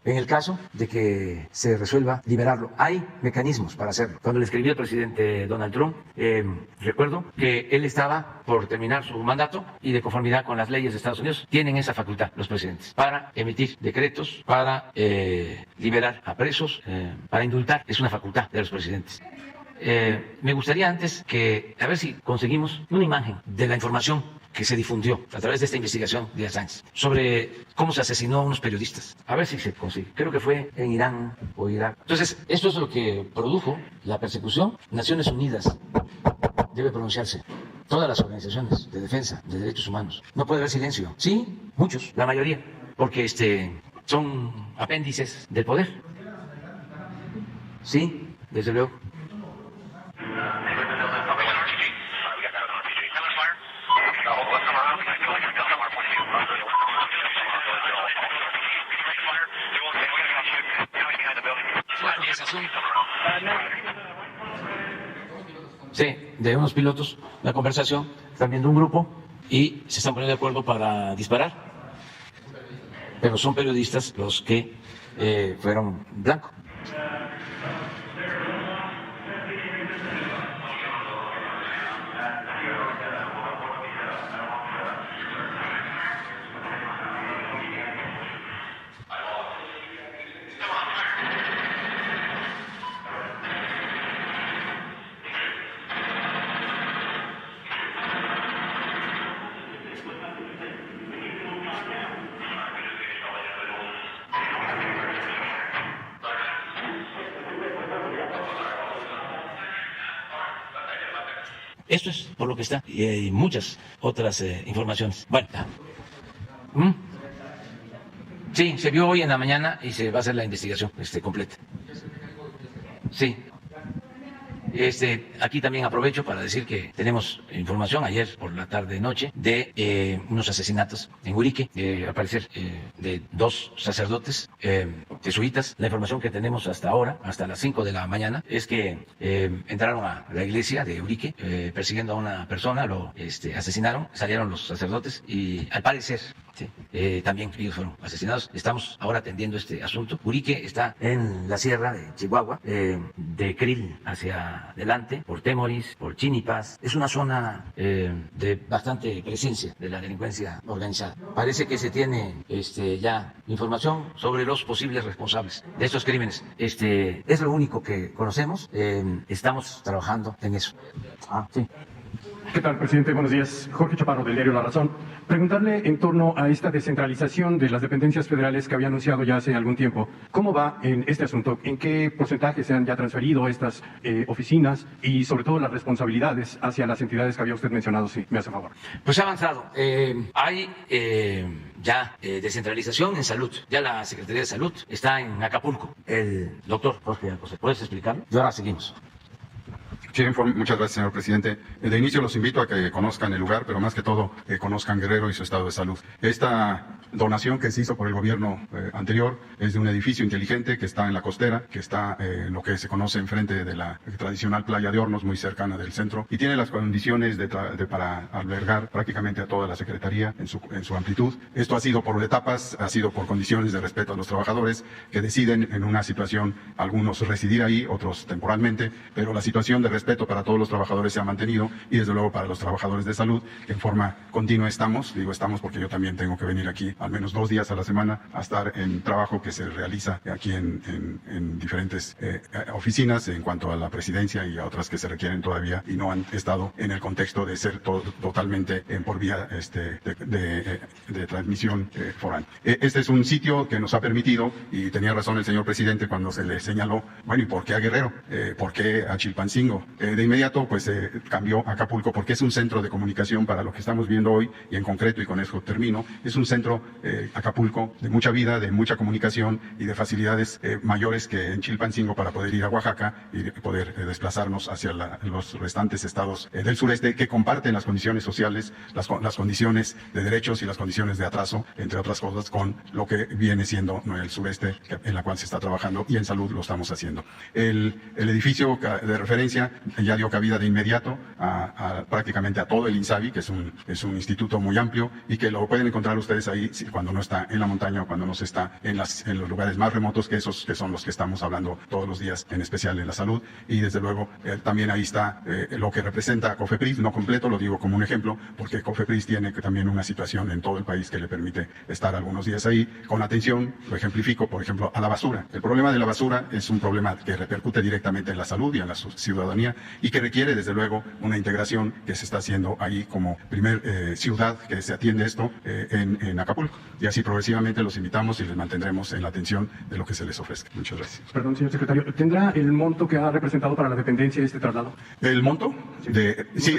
En el caso de que se resuelva liberarlo, hay mecanismos para hacerlo. Cuando le escribí al presidente Donald Trump, recuerdo que él estaba por terminar su mandato y, de conformidad con las leyes de Estados Unidos, tienen esa facultad los presidentes para emitir decretos, para liberar a presos, para indultar. Es una facultad de los presidentes. Me gustaría antes a ver si conseguimos una imagen de la información que se difundió a través de esta investigación de Assange sobre cómo se asesinó a unos periodistas. A ver si se consigue. Creo que fue en Irán o Irak. Entonces, esto es lo que produjo la persecución. Naciones Unidas debe pronunciarse. Todas las organizaciones de defensa de derechos humanos. No puede haber silencio. Sí, muchos, la mayoría, porque son apéndices del poder. Sí, desde luego. Sí, de unos pilotos, la conversación, están viendo un grupo y se están poniendo de acuerdo para disparar. Pero son periodistas los que fueron blanco. Esto es por lo que está, y hay muchas otras informaciones. Bueno, sí, se vio hoy en la mañana y se va a hacer la investigación completa. Sí. Aquí también aprovecho para decir que tenemos información ayer por la tarde-noche de unos asesinatos en Urique, al parecer de 2 sacerdotes jesuitas. La información que tenemos hasta ahora, hasta las 5 de la mañana, es que entraron a la iglesia de Urique persiguiendo a una persona, lo asesinaron, salieron los sacerdotes y al parecer también ellos fueron asesinados. Estamos ahora atendiendo este asunto. Urique está en la sierra de Chihuahua, de Krill hacia adelante, por Temoris, por Chinipas. Es una zona de bastante presencia de la delincuencia organizada. Parece que se tiene ya información sobre los posibles responsables de estos crímenes. Es lo único que conocemos. Estamos trabajando en eso. Sí. ¿Qué tal, presidente? Buenos días. Jorge Chaparro, del diario La Razón. Preguntarle en torno a esta descentralización de las dependencias federales que había anunciado ya hace algún tiempo. ¿Cómo va en este asunto? ¿En qué porcentaje se han ya transferido estas oficinas y, sobre todo, las responsabilidades hacia las entidades que había usted mencionado? Si me hace favor. Pues ha avanzado. Hay ya descentralización en salud. Ya la Secretaría de Salud está en Acapulco. El doctor Jorge Alcocer, ¿puedes explicarlo? Y ahora seguimos. Sí, muchas gracias, señor presidente. De inicio los invito a que conozcan el lugar, pero más que todo que conozcan Guerrero y su estado de salud. Esta donación que se hizo por el gobierno anterior es de un edificio inteligente que está en la costera, que está en lo que se conoce enfrente de la tradicional playa de Hornos, muy cercana del centro, y tiene las condiciones para albergar prácticamente a toda la Secretaría en su amplitud. Esto ha sido por etapas, ha sido por condiciones de respeto a los trabajadores que deciden en una situación, algunos residir ahí, otros temporalmente, pero la situación de respeto para todos los trabajadores se ha mantenido y desde luego para los trabajadores de salud, que en forma continua estamos porque yo también tengo que venir aquí al menos 2 días a la semana a estar en trabajo que se realiza aquí en diferentes oficinas en cuanto a la presidencia y a otras que se requieren todavía y no han estado en el contexto de ser totalmente por vía de transmisión foránea. Este es un sitio que nos ha permitido, y tenía razón el señor presidente cuando se le señaló, bueno, ¿y por qué a Guerrero? ¿Por qué a Chilpancingo? De inmediato pues cambió a Acapulco porque es un centro de comunicación para lo que estamos viendo hoy y en concreto, y con eso termino, es un centro Acapulco de mucha vida, de mucha comunicación y de facilidades mayores que en Chilpancingo para poder ir a Oaxaca y poder desplazarnos hacia los restantes estados del sureste que comparten las condiciones sociales, las condiciones de derechos y las condiciones de atraso, entre otras cosas, con lo que viene siendo el sureste en la cual se está trabajando y en salud lo estamos haciendo. El edificio de referencia ya dio cabida de inmediato prácticamente a todo el INSABI, que es un instituto muy amplio y que lo pueden encontrar ustedes ahí cuando no está en la montaña o cuando no se está en los lugares más remotos que esos que son los que estamos hablando todos los días, en especial en la salud. Y desde luego también ahí está lo que representa a COFEPRIS, no completo, lo digo como un ejemplo, porque COFEPRIS tiene también una situación en todo el país que le permite estar algunos días ahí con atención. Lo ejemplifico, por ejemplo, a la basura. El problema de la basura es un problema que repercute directamente en la salud y en la ciudadanía y que requiere desde luego una integración que se está haciendo ahí como primer ciudad que se atiende esto en Acapulco. Y así progresivamente los invitamos y les mantendremos en la atención de lo que se les ofrezca. Muchas gracias. Perdón, señor secretario, ¿tendrá el monto que ha representado para la dependencia este traslado? ¿El monto? Sí,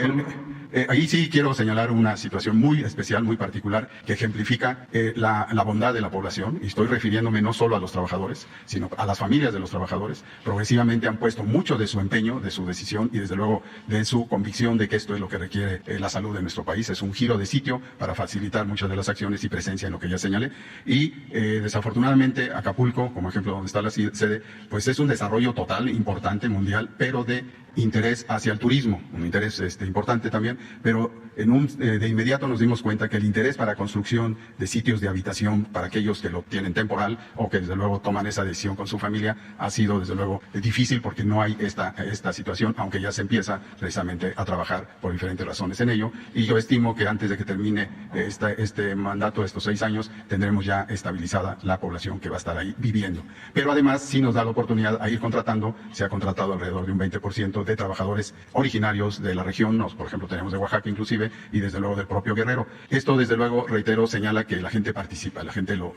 ahí sí quiero señalar una situación muy especial, muy particular, que ejemplifica la bondad de la población, y estoy refiriéndome no solo a los trabajadores, sino a las familias de los trabajadores. Progresivamente han puesto mucho de su empeño, de su decisión y desde luego de su convicción de que esto es lo que requiere la salud de nuestro país. Es un giro de sitio para facilitar muchas de las acciones y presencia en lo que ya señalé. Y desafortunadamente Acapulco, como ejemplo donde está la sede, pues es un desarrollo total, importante, mundial, pero de interés hacia el turismo, un interés importante también, pero de inmediato nos dimos cuenta que el interés para construcción de sitios de habitación para aquellos que lo tienen temporal o que desde luego toman esa decisión con su familia ha sido desde luego difícil porque no hay esta situación, aunque ya se empieza precisamente a trabajar por diferentes razones en ello, y yo estimo que antes de que termine este mandato, estos 6 años, tendremos ya estabilizada la población que va a estar ahí viviendo. Pero además sí nos da la oportunidad a ir contratando, se ha contratado alrededor de un 20% de trabajadores originarios de la región, por ejemplo tenemos de Oaxaca inclusive, y desde luego del propio Guerrero. Esto desde luego, reitero, señala que la gente participa, la gente lo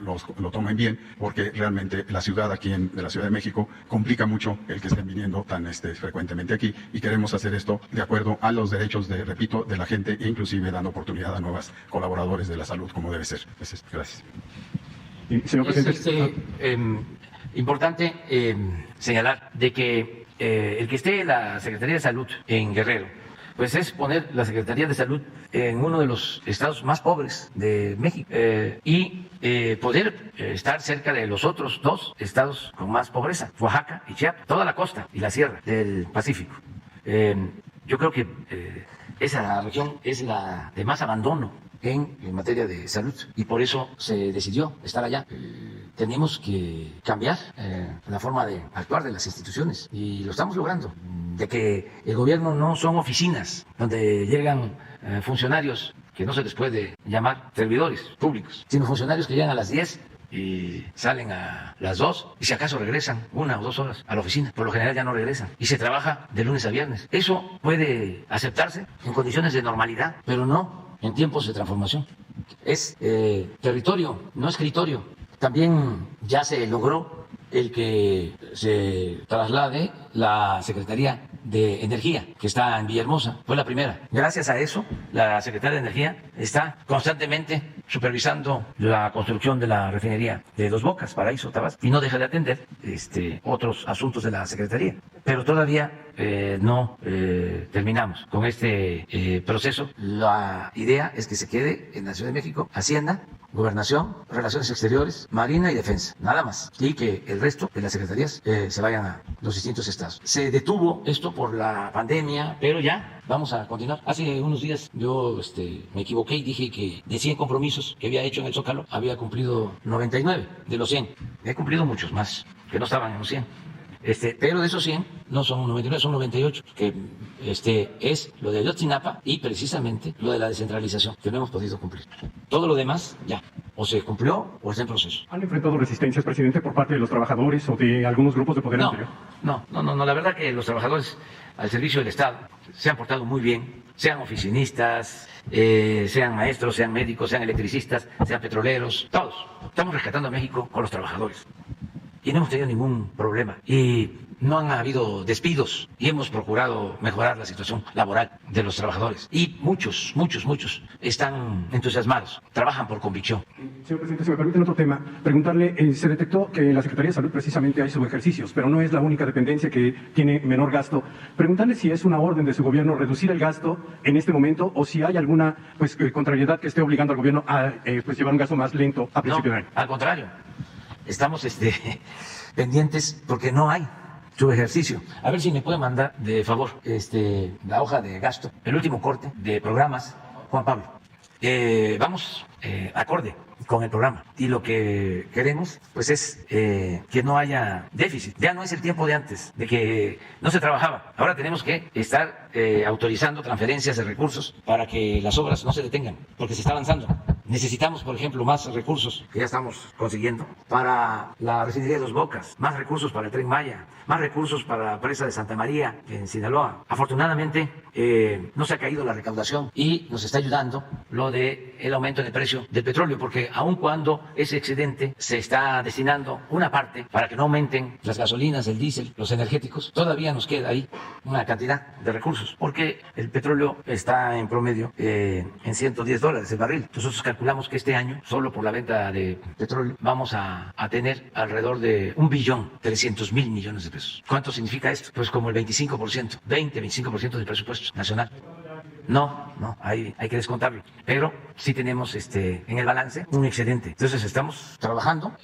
toma en bien, porque realmente la ciudad aquí de la Ciudad de México complica mucho el que estén viniendo tan frecuentemente aquí, y queremos hacer esto de acuerdo a los derechos de la gente e inclusive dando oportunidad a nuevos colaboradores de la salud como debe ser. Gracias. Señor presidente. Importante señalar de que el que esté la Secretaría de Salud en Guerrero, pues es poner la Secretaría de Salud en uno de los estados más pobres de México y poder estar cerca de los otros dos estados con más pobreza, Oaxaca y Chiapas, toda la costa y la sierra del Pacífico. Yo creo que esa región es la de más abandono en materia de salud y por eso se decidió estar allá. Tenemos que cambiar la forma de actuar de las instituciones y lo estamos logrando, de que el gobierno no son oficinas donde llegan funcionarios que no se les puede llamar servidores públicos, sino funcionarios que llegan a las 10 y salen a las 2 y si acaso regresan 1 o 2 horas a la oficina. Por lo general ya no regresan y se trabaja de lunes a viernes. Eso puede aceptarse en condiciones de normalidad, pero no en tiempos de transformación. Es territorio, no escritorio. También ya se logró el que se traslade la Secretaría de Energía, que está en Villahermosa. Fue la primera. Gracias a eso, la Secretaría de Energía está constantemente supervisando la construcción de la refinería de Dos Bocas, Paraíso, Tabasco, y no deja de atender otros asuntos de la Secretaría. Pero todavía no terminamos con este proceso. La idea es que se quede en la Ciudad de México Hacienda, Gobernación, Relaciones Exteriores, Marina y Defensa, nada más. Y que el resto de las secretarías se vayan a los distintos estados. Se detuvo esto por la pandemia, pero ya vamos a continuar. Hace unos días yo me equivoqué y dije que de 100 compromisos que había hecho en el Zócalo, había cumplido 99 de los 100. He cumplido muchos más que no estaban en los 100. Pero de esos 100 no son 99, son 98, que es lo de Ayotzinapa y precisamente lo de la descentralización, que no hemos podido cumplir. Todo lo demás ya, o se cumplió o está en proceso. ¿Han enfrentado resistencias, presidente, por parte de los trabajadores o de algunos grupos de poder anterior? No, la verdad que los trabajadores al servicio del Estado se han portado muy bien, sean oficinistas, sean maestros, sean médicos, sean electricistas, sean petroleros, todos. Estamos rescatando a México con los trabajadores. Y no hemos tenido ningún problema. Y no han habido despidos. Y hemos procurado mejorar la situación laboral de los trabajadores. Y muchos están entusiasmados. Trabajan por convicción. Señor presidente, si me permiten otro tema, preguntarle, se detectó que en la Secretaría de Salud precisamente hay subejercicios, pero no es la única dependencia que tiene menor gasto. Preguntarle si es una orden de su gobierno reducir el gasto en este momento o si hay alguna contrariedad que esté obligando al gobierno a llevar un gasto más lento a principio de año. Al contrario. Estamos pendientes porque no hay subejercicio. A ver si me puede mandar de favor la hoja de gasto, el último corte de programas, Juan Pablo. Vamos acorde con el programa y lo que queremos pues es que no haya déficit. Ya no es el tiempo de antes, de que no se trabajaba. Ahora tenemos que estar autorizando transferencias de recursos para que las obras no se detengan, porque se está avanzando. Necesitamos, por ejemplo, más recursos, que ya estamos consiguiendo, para la refinería de Dos Bocas, más recursos para el Tren Maya, más recursos para la presa de Santa María, en Sinaloa. Afortunadamente, no se ha caído la recaudación y nos está ayudando lo del aumento en el precio del petróleo, porque aun cuando ese excedente se está destinando una parte para que no aumenten las gasolinas, el diésel, los energéticos, todavía nos queda ahí una cantidad de recursos, porque el petróleo está en promedio en $110 el barril. Nosotros calculamos que este año, solo por la venta de petróleo, vamos a tener alrededor de 1.300.000 millones de pesos. ¿Cuánto significa esto? Pues como el 25%, 25% del presupuesto nacional. No, hay que descontarlo. Pero sí tenemos en el balance un excedente. Entonces estamos trabajando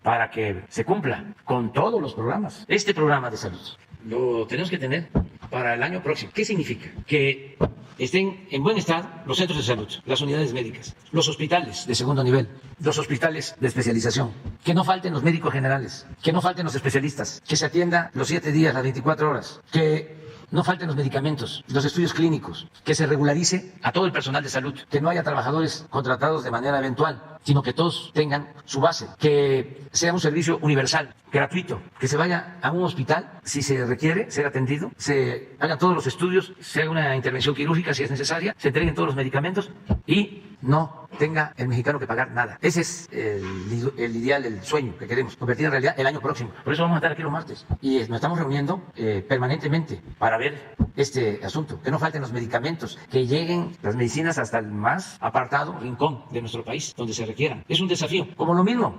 para que se cumpla con todos los programas. Este programa de salud lo tenemos que tener para el año próximo. ¿Qué significa? Que estén en buen estado los centros de salud, las unidades médicas, los hospitales de segundo nivel, los hospitales de especialización, que no falten los médicos generales, que no falten los especialistas, que se atienda los 7 días, las 24 horas, que no falten los medicamentos, los estudios clínicos, que se regularice a todo el personal de salud, que no haya trabajadores contratados de manera eventual, sino que todos tengan su base, que sea un servicio universal, gratuito, que se vaya a un hospital si se requiere ser atendido, se hagan todos los estudios, se haga una intervención quirúrgica si es necesaria, se entreguen todos los medicamentos y no tenga el mexicano que pagar nada. Ese es el ideal, el sueño que queremos convertir en realidad el año próximo. Por eso vamos a estar aquí los martes y nos estamos reuniendo permanentemente para ver este asunto, que no falten los medicamentos, que lleguen las medicinas hasta el más apartado rincón de nuestro país, donde se requieran. Es un desafío, como lo mismo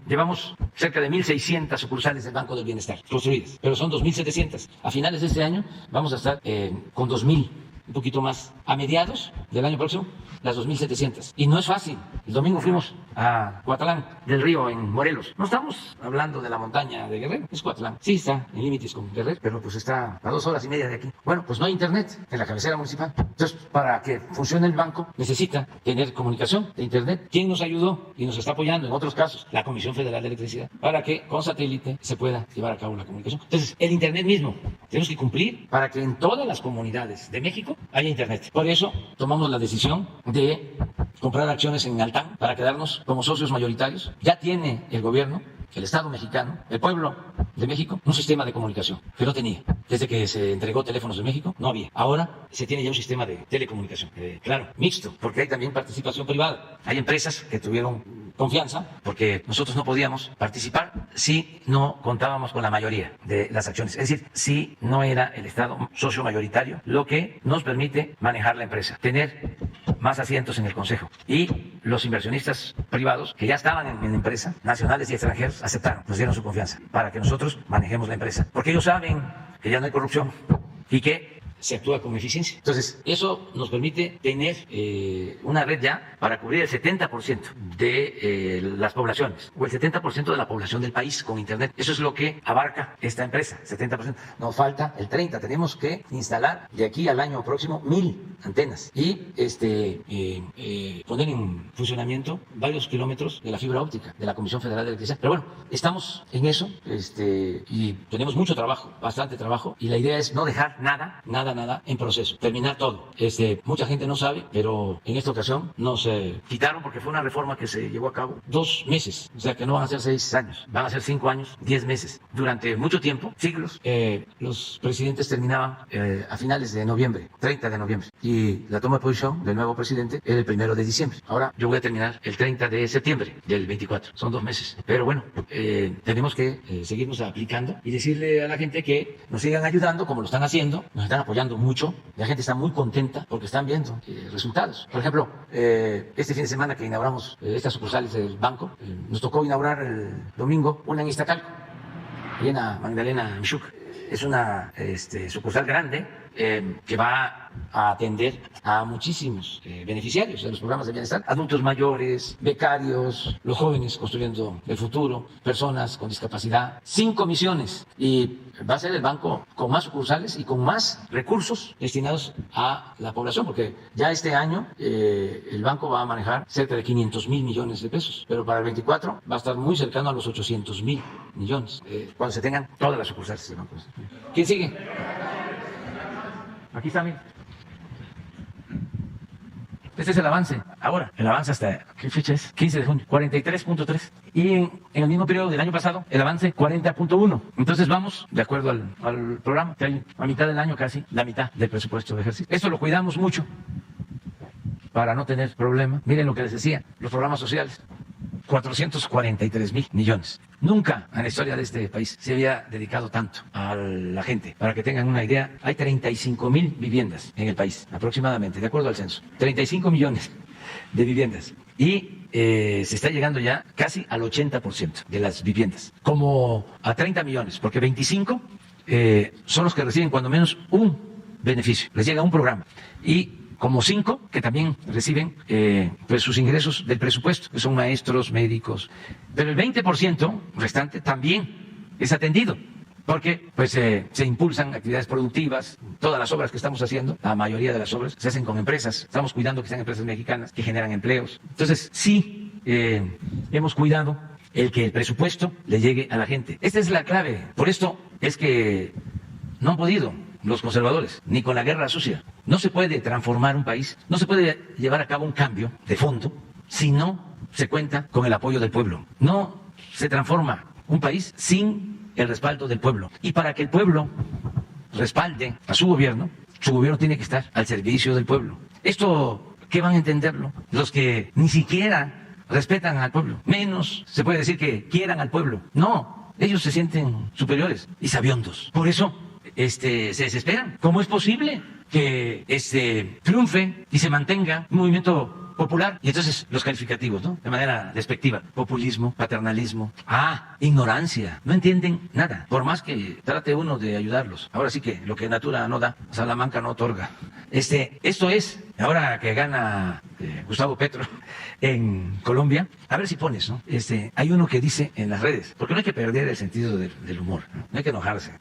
llevamos cerca de 1.600 sucursales del Banco del Bienestar construidas, pero son 2.700. A finales de este año vamos a estar con 2.000, un poquito más. A mediados del año próximo, las 2.700. Y no es fácil. El domingo fuimos a Coatlán del Río, en Morelos. No estamos hablando de la montaña de Guerrero, es Coatlán. Sí está en límites con Guerrero, pero pues está a 2 horas y media de aquí. Bueno, pues no hay internet en la cabecera municipal. Entonces, para que funcione el banco, necesita tener comunicación de internet. ¿Quién nos ayudó y nos está apoyando en otros casos? La Comisión Federal de Electricidad, para que con satélite se pueda llevar a cabo la comunicación. Entonces, el internet mismo, tenemos que cumplir para que en todas las comunidades de México haya internet. Por eso, tomamos la decisión de comprar acciones en Altán para quedarnos como socios mayoritarios. Ya tiene el gobierno, el Estado mexicano, el pueblo de México, un sistema de comunicación que no tenía. Desde que se entregó Teléfonos de México, no había. Ahora se tiene ya un sistema de telecomunicación, claro, mixto, porque hay también participación privada. Hay empresas que tuvieron confianza, porque nosotros no podíamos participar si no contábamos con la mayoría de las acciones. Es decir, si no era el Estado socio mayoritario, lo que nos permite manejar la empresa, tener más asientos en el Consejo. Y los inversionistas privados que ya estaban en la empresa, nacionales y extranjeros, aceptaron, nos dieron su confianza para que nosotros manejemos la empresa. Porque ellos saben que ya no hay corrupción y que se actúa con eficiencia. Entonces, eso nos permite tener una red ya para cubrir el 70% de las poblaciones, o el 70% de la población del país con Internet. Eso es lo que abarca esta empresa, 70%. Nos falta el 30%. Tenemos que instalar de aquí al año próximo 1,000 antenas y poner en funcionamiento varios kilómetros de la fibra óptica de la Comisión Federal de Electricidad. Pero bueno, estamos en eso y tenemos mucho trabajo, bastante trabajo, y la idea es no dejar nada en proceso, terminar todo. Mucha gente no sabe, pero en esta ocasión nos quitaron, porque fue una reforma que se llevó a cabo 2 meses, o sea que no van a ser 6 años, van a ser 5 años, 10 meses. Durante mucho tiempo, siglos, los presidentes terminaban a finales de noviembre, 30 de noviembre, y la toma de posición del nuevo presidente era el 1 de diciembre. Ahora yo voy a terminar el 30 de septiembre del 24, son 2 meses. Pero bueno, tenemos que seguirnos aplicando y decirle a la gente que nos sigan ayudando como lo están haciendo, nos están apoyando mucho, la gente está muy contenta porque están viendo resultados. Por ejemplo, este fin de semana que inauguramos estas sucursales del banco, nos tocó inaugurar el domingo una en Iztacalco, y en Magdalena Michuc. Es una sucursal grande que va a atender a muchísimos beneficiarios de los programas de bienestar, adultos mayores, becarios, los jóvenes construyendo el futuro, personas con discapacidad, sin comisiones, y va a ser el banco con más sucursales y con más recursos destinados a la población, porque ya este año el banco va a manejar cerca de 500,000 millones de pesos, pero para el 24 va a estar muy cercano a los 800,000 millones cuando se tengan todas las sucursales del banco. ¿Quién sigue? Aquí está, mira. Este es el avance. Ahora, el avance hasta, ¿qué fecha es? 15 de junio, 43.3. Y en el mismo periodo del año pasado, el avance 40.1. Entonces vamos, de acuerdo al programa, que hay a mitad del año casi, la mitad del presupuesto de ejercicio. Esto lo cuidamos mucho para no tener problema. Miren lo que les decía, los programas sociales. 443,000 millones. Nunca en la historia de este país se había dedicado tanto a la gente. Para que tengan una idea, hay 35,000 viviendas en el país, aproximadamente, de acuerdo al censo. 35 millones de viviendas. Y se está llegando ya casi al 80% de las viviendas. Como a 30 millones, porque 25 son los que reciben cuando menos un beneficio. Les llega un programa. Y como 5 que también reciben pues sus ingresos del presupuesto, que son maestros, médicos. Pero el 20% restante también es atendido, porque pues se impulsan actividades productivas. Todas las obras que estamos haciendo, la mayoría de las obras se hacen con empresas. Estamos cuidando que sean empresas mexicanas que generan empleos. Entonces sí hemos cuidado el que el presupuesto le llegue a la gente. Esta es la clave. Por esto es que no han podido los conservadores, ni con la guerra sucia. No se puede transformar un país, no se puede llevar a cabo un cambio de fondo si no se cuenta con el apoyo del pueblo. No se transforma un país sin el respaldo del pueblo. Y para que el pueblo respalde a su gobierno tiene que estar al servicio del pueblo. Esto, ¿qué van a entenderlo? Los que ni siquiera respetan al pueblo, menos se puede decir que quieran al pueblo. No, ellos se sienten superiores y sabiondos. Por eso se desesperan. ¿Cómo es posible que triunfe y se mantenga un movimiento popular. Y entonces los calificativos, ¿no? De manera despectiva. Populismo, paternalismo. Ignorancia. No entienden nada. Por más que trate uno de ayudarlos. Ahora sí que lo que natura no da, Salamanca no otorga. Esto es, ahora que gana Gustavo Petro en Colombia, a ver si pones, ¿no? Hay uno que dice en las redes, porque no hay que perder el sentido del humor, no hay que enojarse.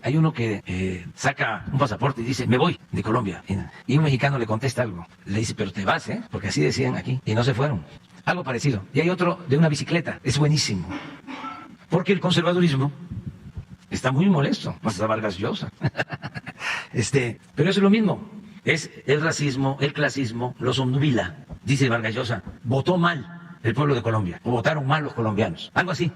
Hay uno que saca un pasaporte y dice, me voy de Colombia. Y un mexicano le contesta algo. Le dice, pero te vas, ¿eh? Porque así decían aquí. Y no se fueron. Algo parecido. Y hay otro de una bicicleta. Es buenísimo. Porque el conservadurismo está muy molesto. Hasta Vargas Llosa. Pero eso es lo mismo. Es el racismo, el clasismo, los obnubila. Dice Vargas Llosa, votó mal el pueblo de Colombia. O votaron mal los colombianos. Algo así.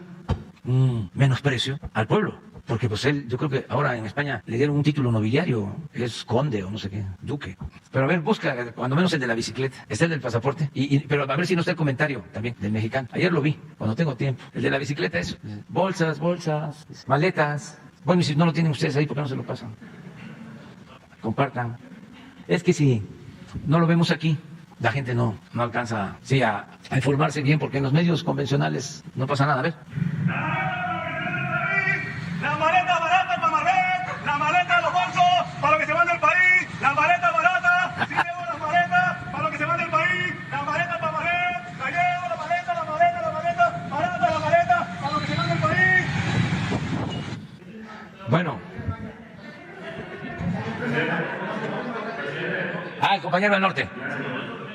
Menosprecio al pueblo. Porque pues él, yo creo que ahora en España le dieron un título nobiliario, es conde o no sé qué, duque. Pero a ver, busca cuando menos el de la bicicleta, está el del pasaporte, pero a ver si no está el comentario también del mexicano. Ayer lo vi, cuando tengo tiempo. El de la bicicleta es bolsas, maletas. Bueno, y si no lo tienen ustedes ahí, ¿por qué no se lo pasan? Compartan. Es que si no lo vemos aquí, la gente no alcanza a informarse bien, porque en los medios convencionales no pasa nada. A ver. La maleta barata para Marlet, la maleta de los bolsos para los que se van del país, la maleta barata, si llevo las maletas para los que se van del país, la maleta para Marlet, la llevo, la maleta barata, la maleta para los que se van del país. Bueno. El compañero del norte.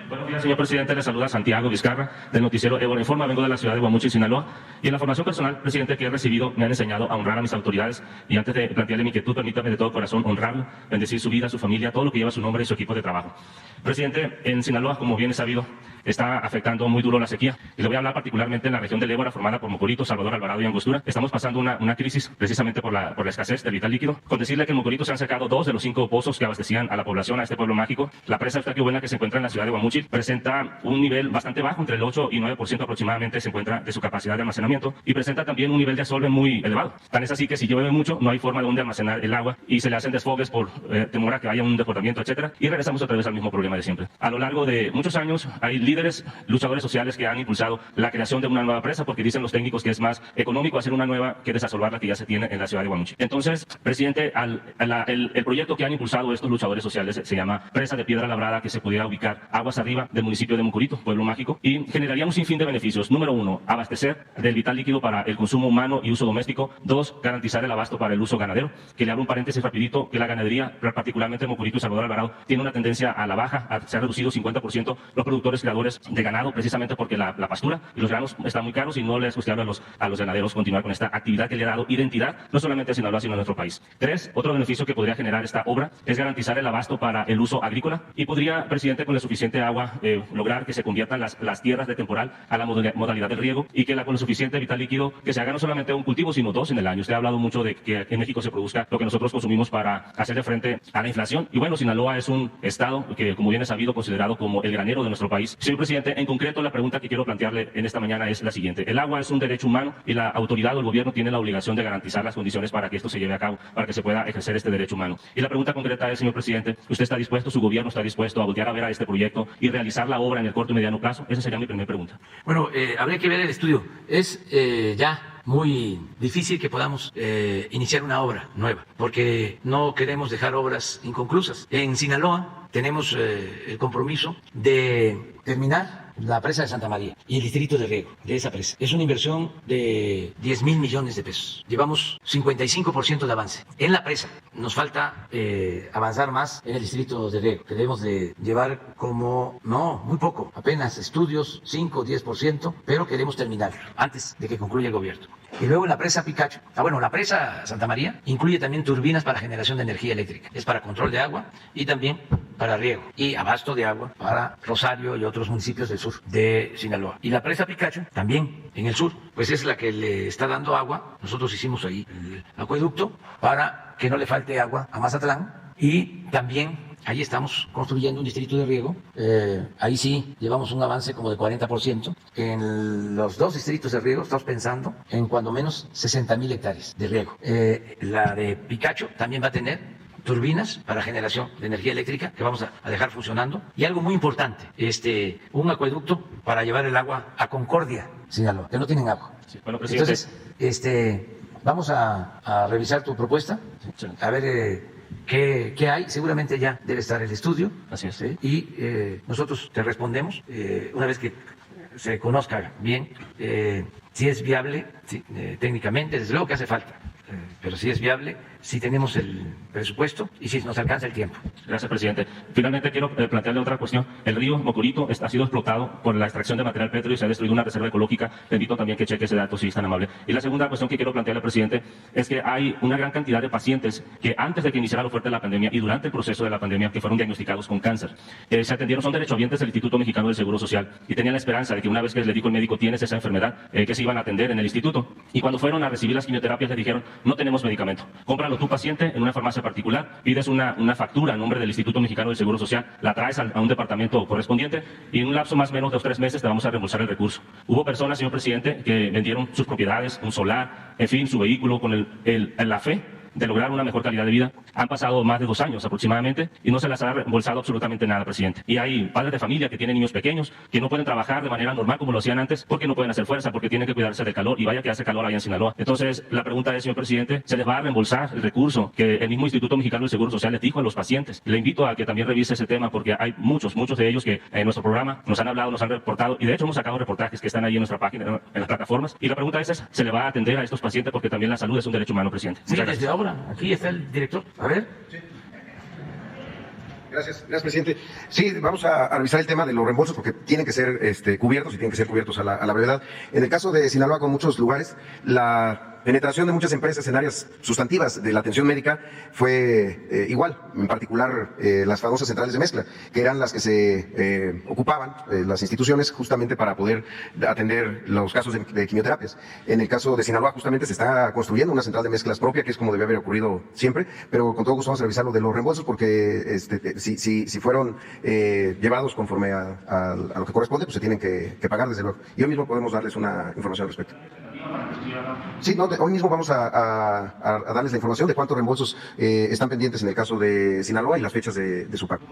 Buenos días, señor presidente. Le saluda Santiago Vizcarra, del noticiero Évora Informa. Vengo de la ciudad de Guamuchil, Sinaloa. Y en la formación personal, presidente, que he recibido, me han enseñado a honrar a mis autoridades. Y antes de plantearle mi inquietud, permítame de todo corazón honrarlo, bendecir su vida, su familia, todo lo que lleva su nombre y su equipo de trabajo. Presidente, en Sinaloa, como bien es sabido, está afectando muy duro la sequía. Y le voy a hablar particularmente en la región del Évora, formada por Mocorito, Salvador Alvarado y Angostura. Estamos pasando una crisis precisamente por la escasez del vital líquido. Con decirle que en Mocorito se han secado 2 de los 5 pozos que abastecían a la población, a este pueblo mágico. La presa Eustaquio-Buena, que se encuentra en la ciudad de Guamuchil, presenta un nivel bastante bajo, entre el 8 y 9% aproximadamente se encuentra de su capacidad de almacenamiento, y presenta también un nivel de asolve muy elevado. Tan es así que si llueve mucho, no hay forma de donde almacenar el agua y se le hacen desfogues por temor a que haya un desbordamiento, etcétera, y regresamos otra vez al mismo problema de siempre. A lo largo de muchos años hay líderes, luchadores sociales que han impulsado la creación de una nueva presa, porque dicen los técnicos que es más económico hacer una nueva que desasolvar la que ya se tiene en la ciudad de Guamuchil. Entonces, presidente, el proyecto que han impulsado estos luchadores sociales se llama Presa de Piedra Labrada, que se pudiera ubicar aguas arriba del municipio de Mocorito, pueblo mágico, y generaría un sinfín de beneficios. Número 1, abastecer del vital líquido para el consumo humano y uso doméstico. 2, garantizar el abasto para el uso ganadero, que le abro un paréntesis rapidito, que la ganadería, particularmente Mocorito y Salvador Alvarado, tiene una tendencia a la baja, se ha reducido 50% los productores creadores de ganado, precisamente porque la pastura y los granos están muy caros y no les costeable a los ganaderos continuar con esta actividad que le ha dado identidad, no solamente a Sinaloa, sino a nuestro país. 3, otro beneficio que podría generar esta obra es garantizar el abasto para el uso agrícola, y podría, presidente, con la suficiente agua, lograr que se conviertan las tierras de temporal a la modalidad del riego, y que con el suficiente vital líquido que se haga no solamente un cultivo, sino 2 en el año. Usted ha hablado mucho de que en México se produzca lo que nosotros consumimos para hacerle frente a la inflación. Y bueno, Sinaloa es un estado que, como bien es sabido, considerado como el granero de nuestro país. Señor presidente, en concreto, la pregunta que quiero plantearle en esta mañana es la siguiente. El agua es un derecho humano y la autoridad o el gobierno tiene la obligación de garantizar las condiciones para que esto se lleve a cabo, para que se pueda ejercer este derecho humano. Y la pregunta concreta es, señor presidente, ¿usted está dispuesto, su gobierno está dispuesto a voltear a ver a este proyecto y realizar la obra en el corto y mediano plazo? Esa sería mi primera pregunta. Bueno, habría que ver el estudio. Es ya muy difícil que podamos iniciar una obra nueva, porque no queremos dejar obras inconclusas. En Sinaloa tenemos el compromiso de terminar la presa de Santa María y el distrito de riego de esa presa. Es una inversión de 10,000 millones de pesos. Llevamos 55% de avance en la presa. Nos falta avanzar más en el distrito de riego, que debemos de llevar muy poco, apenas estudios, 5 o 10%, pero queremos terminar antes de que concluya el gobierno. Y luego la presa Picacho. La presa Santa María incluye también turbinas para generación de energía eléctrica. Es para control de agua y también para riego y abasto de agua para Rosario y otros municipios del sur de Sinaloa. Y la presa Picacho, también en el sur, pues es la que le está dando agua. Nosotros hicimos ahí el acueducto para que no le falte agua a Mazatlán, y también ahí estamos construyendo un distrito de riego. Ahí sí llevamos un avance como de 40%. En los 2 distritos de riego estamos pensando en cuando menos 60,000 hectáreas de riego. La de Picacho también va a tener turbinas para generación de energía eléctrica que vamos a dejar funcionando. Y algo muy importante, un acueducto para llevar el agua a Concordia, Sinaloa, que no tienen agua. Sí, bueno, presidente. Entonces, vamos a revisar tu propuesta, a ver qué hay. Seguramente ya debe estar el estudio. Así es. Y nosotros te respondemos una vez que se conozca bien si es viable, técnicamente, desde luego que hace falta, pero si es viable, si tenemos el presupuesto y si nos alcanza el tiempo. Gracias, presidente. Finalmente, quiero plantearle otra cuestión. El río Mocorito ha sido explotado por la extracción de material pétreo y se ha destruido una reserva ecológica. Le invito también que cheque ese dato, si es tan amable. Y la segunda cuestión que quiero plantearle, presidente, es que hay una gran cantidad de pacientes que antes de que iniciara lo fuerte de la pandemia y durante el proceso de la pandemia que fueron diagnosticados con cáncer. Se atendieron, son derechohabientes del Instituto Mexicano del Seguro Social y tenían la esperanza de que una vez que le dijo el médico tienes esa enfermedad, que se iban a atender en el instituto. Y cuando fueron a recibir las quimioterapias le dijeron no tenemos medicamento. Cómpralo tu paciente en una farmacia particular, pides una factura a nombre del Instituto Mexicano del Seguro Social, la traes a un departamento correspondiente y en un lapso más o menos de 3 meses te vamos a reembolsar el recurso. Hubo personas, señor presidente, que vendieron sus propiedades, un solar, en fin, su vehículo con la fe de lograr una mejor calidad de vida. Han pasado más de 2 años aproximadamente y no se les ha reembolsado absolutamente nada, presidente. Y hay padres de familia que tienen niños pequeños que no pueden trabajar de manera normal como lo hacían antes porque no pueden hacer fuerza, porque tienen que cuidarse del calor y vaya que hace calor allá en Sinaloa. Entonces, la pregunta es, señor presidente, ¿se les va a reembolsar el recurso que el mismo Instituto Mexicano del Seguro Social les dijo a los pacientes? Le invito a que también revise ese tema porque hay muchos de ellos que en nuestro programa nos han hablado, nos han reportado y de hecho hemos sacado reportajes que están ahí en nuestra página, en las plataformas. Y la pregunta es, ¿se le va a atender a estos pacientes? Porque también la salud es un derecho humano, presidente. Sí, desde ahora, aquí está el director. A ver. Sí. Gracias, presidente. Sí, vamos a revisar el tema de los reembolsos porque tienen que ser cubiertos y tienen que ser cubiertos a la brevedad. En el caso de Sinaloa, con muchos lugares, la penetración de muchas empresas en áreas sustantivas de la atención médica fue igual, en particular las famosas centrales de mezcla, que eran las que se ocupaban las instituciones justamente para poder atender los casos de quimioterapias. En el caso de Sinaloa justamente se está construyendo una central de mezclas propia, que es como debe haber ocurrido siempre, pero con todo gusto vamos a revisar lo de los reembolsos porque si fueron llevados conforme a lo que corresponde, pues se tienen que pagar desde luego. Y hoy mismo podemos darles una información al respecto. Sí, hoy mismo vamos a darles la información de cuántos reembolsos están pendientes en el caso de Sinaloa y las fechas de su pago.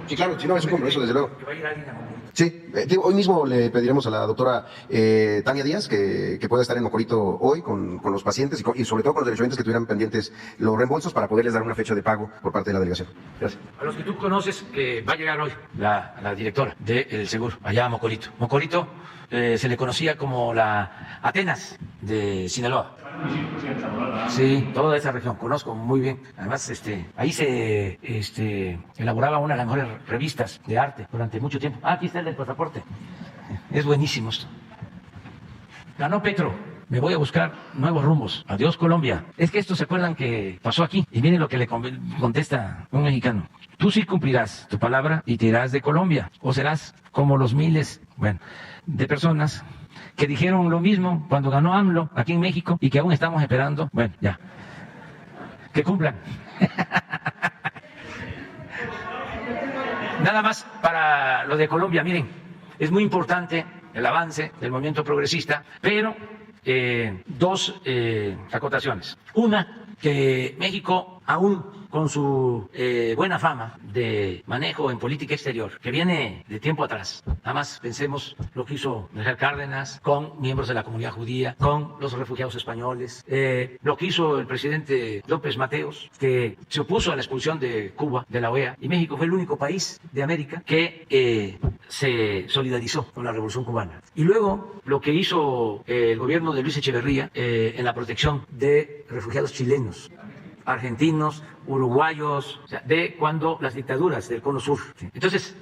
Sí, claro, si no es un compromiso, desde luego. Sí, hoy mismo le pediremos a la doctora Tania Díaz que pueda estar en Mocorito hoy con los pacientes y sobre todo con los derechohabientes que tuvieran pendientes los reembolsos para poderles dar una fecha de pago por parte de la delegación. Gracias. A los que tú conoces, que va a llegar hoy la directora del seguro, allá a Mocorito. Mocorito se le conocía como la Atenas de Sinaloa. Sí, toda esa región, conozco muy bien. Además, ahí se elaboraba una de las mejores revistas de arte durante mucho tiempo. Aquí está el del pasaporte. Es buenísimo esto. Ganó Petro. Me voy a buscar nuevos rumbos. Adiós, Colombia. Es que estos se acuerdan que pasó aquí. Y miren lo que le contesta un mexicano. Tú sí cumplirás tu palabra y te irás de Colombia. O serás como los miles, de personas que dijeron lo mismo cuando ganó AMLO aquí en México y que aún estamos esperando. Bueno, ya. Que cumplan. Nada más para lo de Colombia. Miren, es muy importante el avance del movimiento progresista, pero 2 acotaciones. Una, que México, aún con su buena fama de manejo en política exterior, que viene de tiempo atrás. Nada más pensemos lo que hizo Miguel Cárdenas con miembros de la comunidad judía, con los refugiados españoles, lo que hizo el presidente López Mateos, que se opuso a la expulsión de Cuba de la OEA, y México fue el único país de América que se solidarizó con la Revolución Cubana. Y luego lo que hizo el gobierno de Luis Echeverría en la protección de refugiados chilenos, argentinos, uruguayos, o sea, de cuando las dictaduras del Cono Sur. Entonces,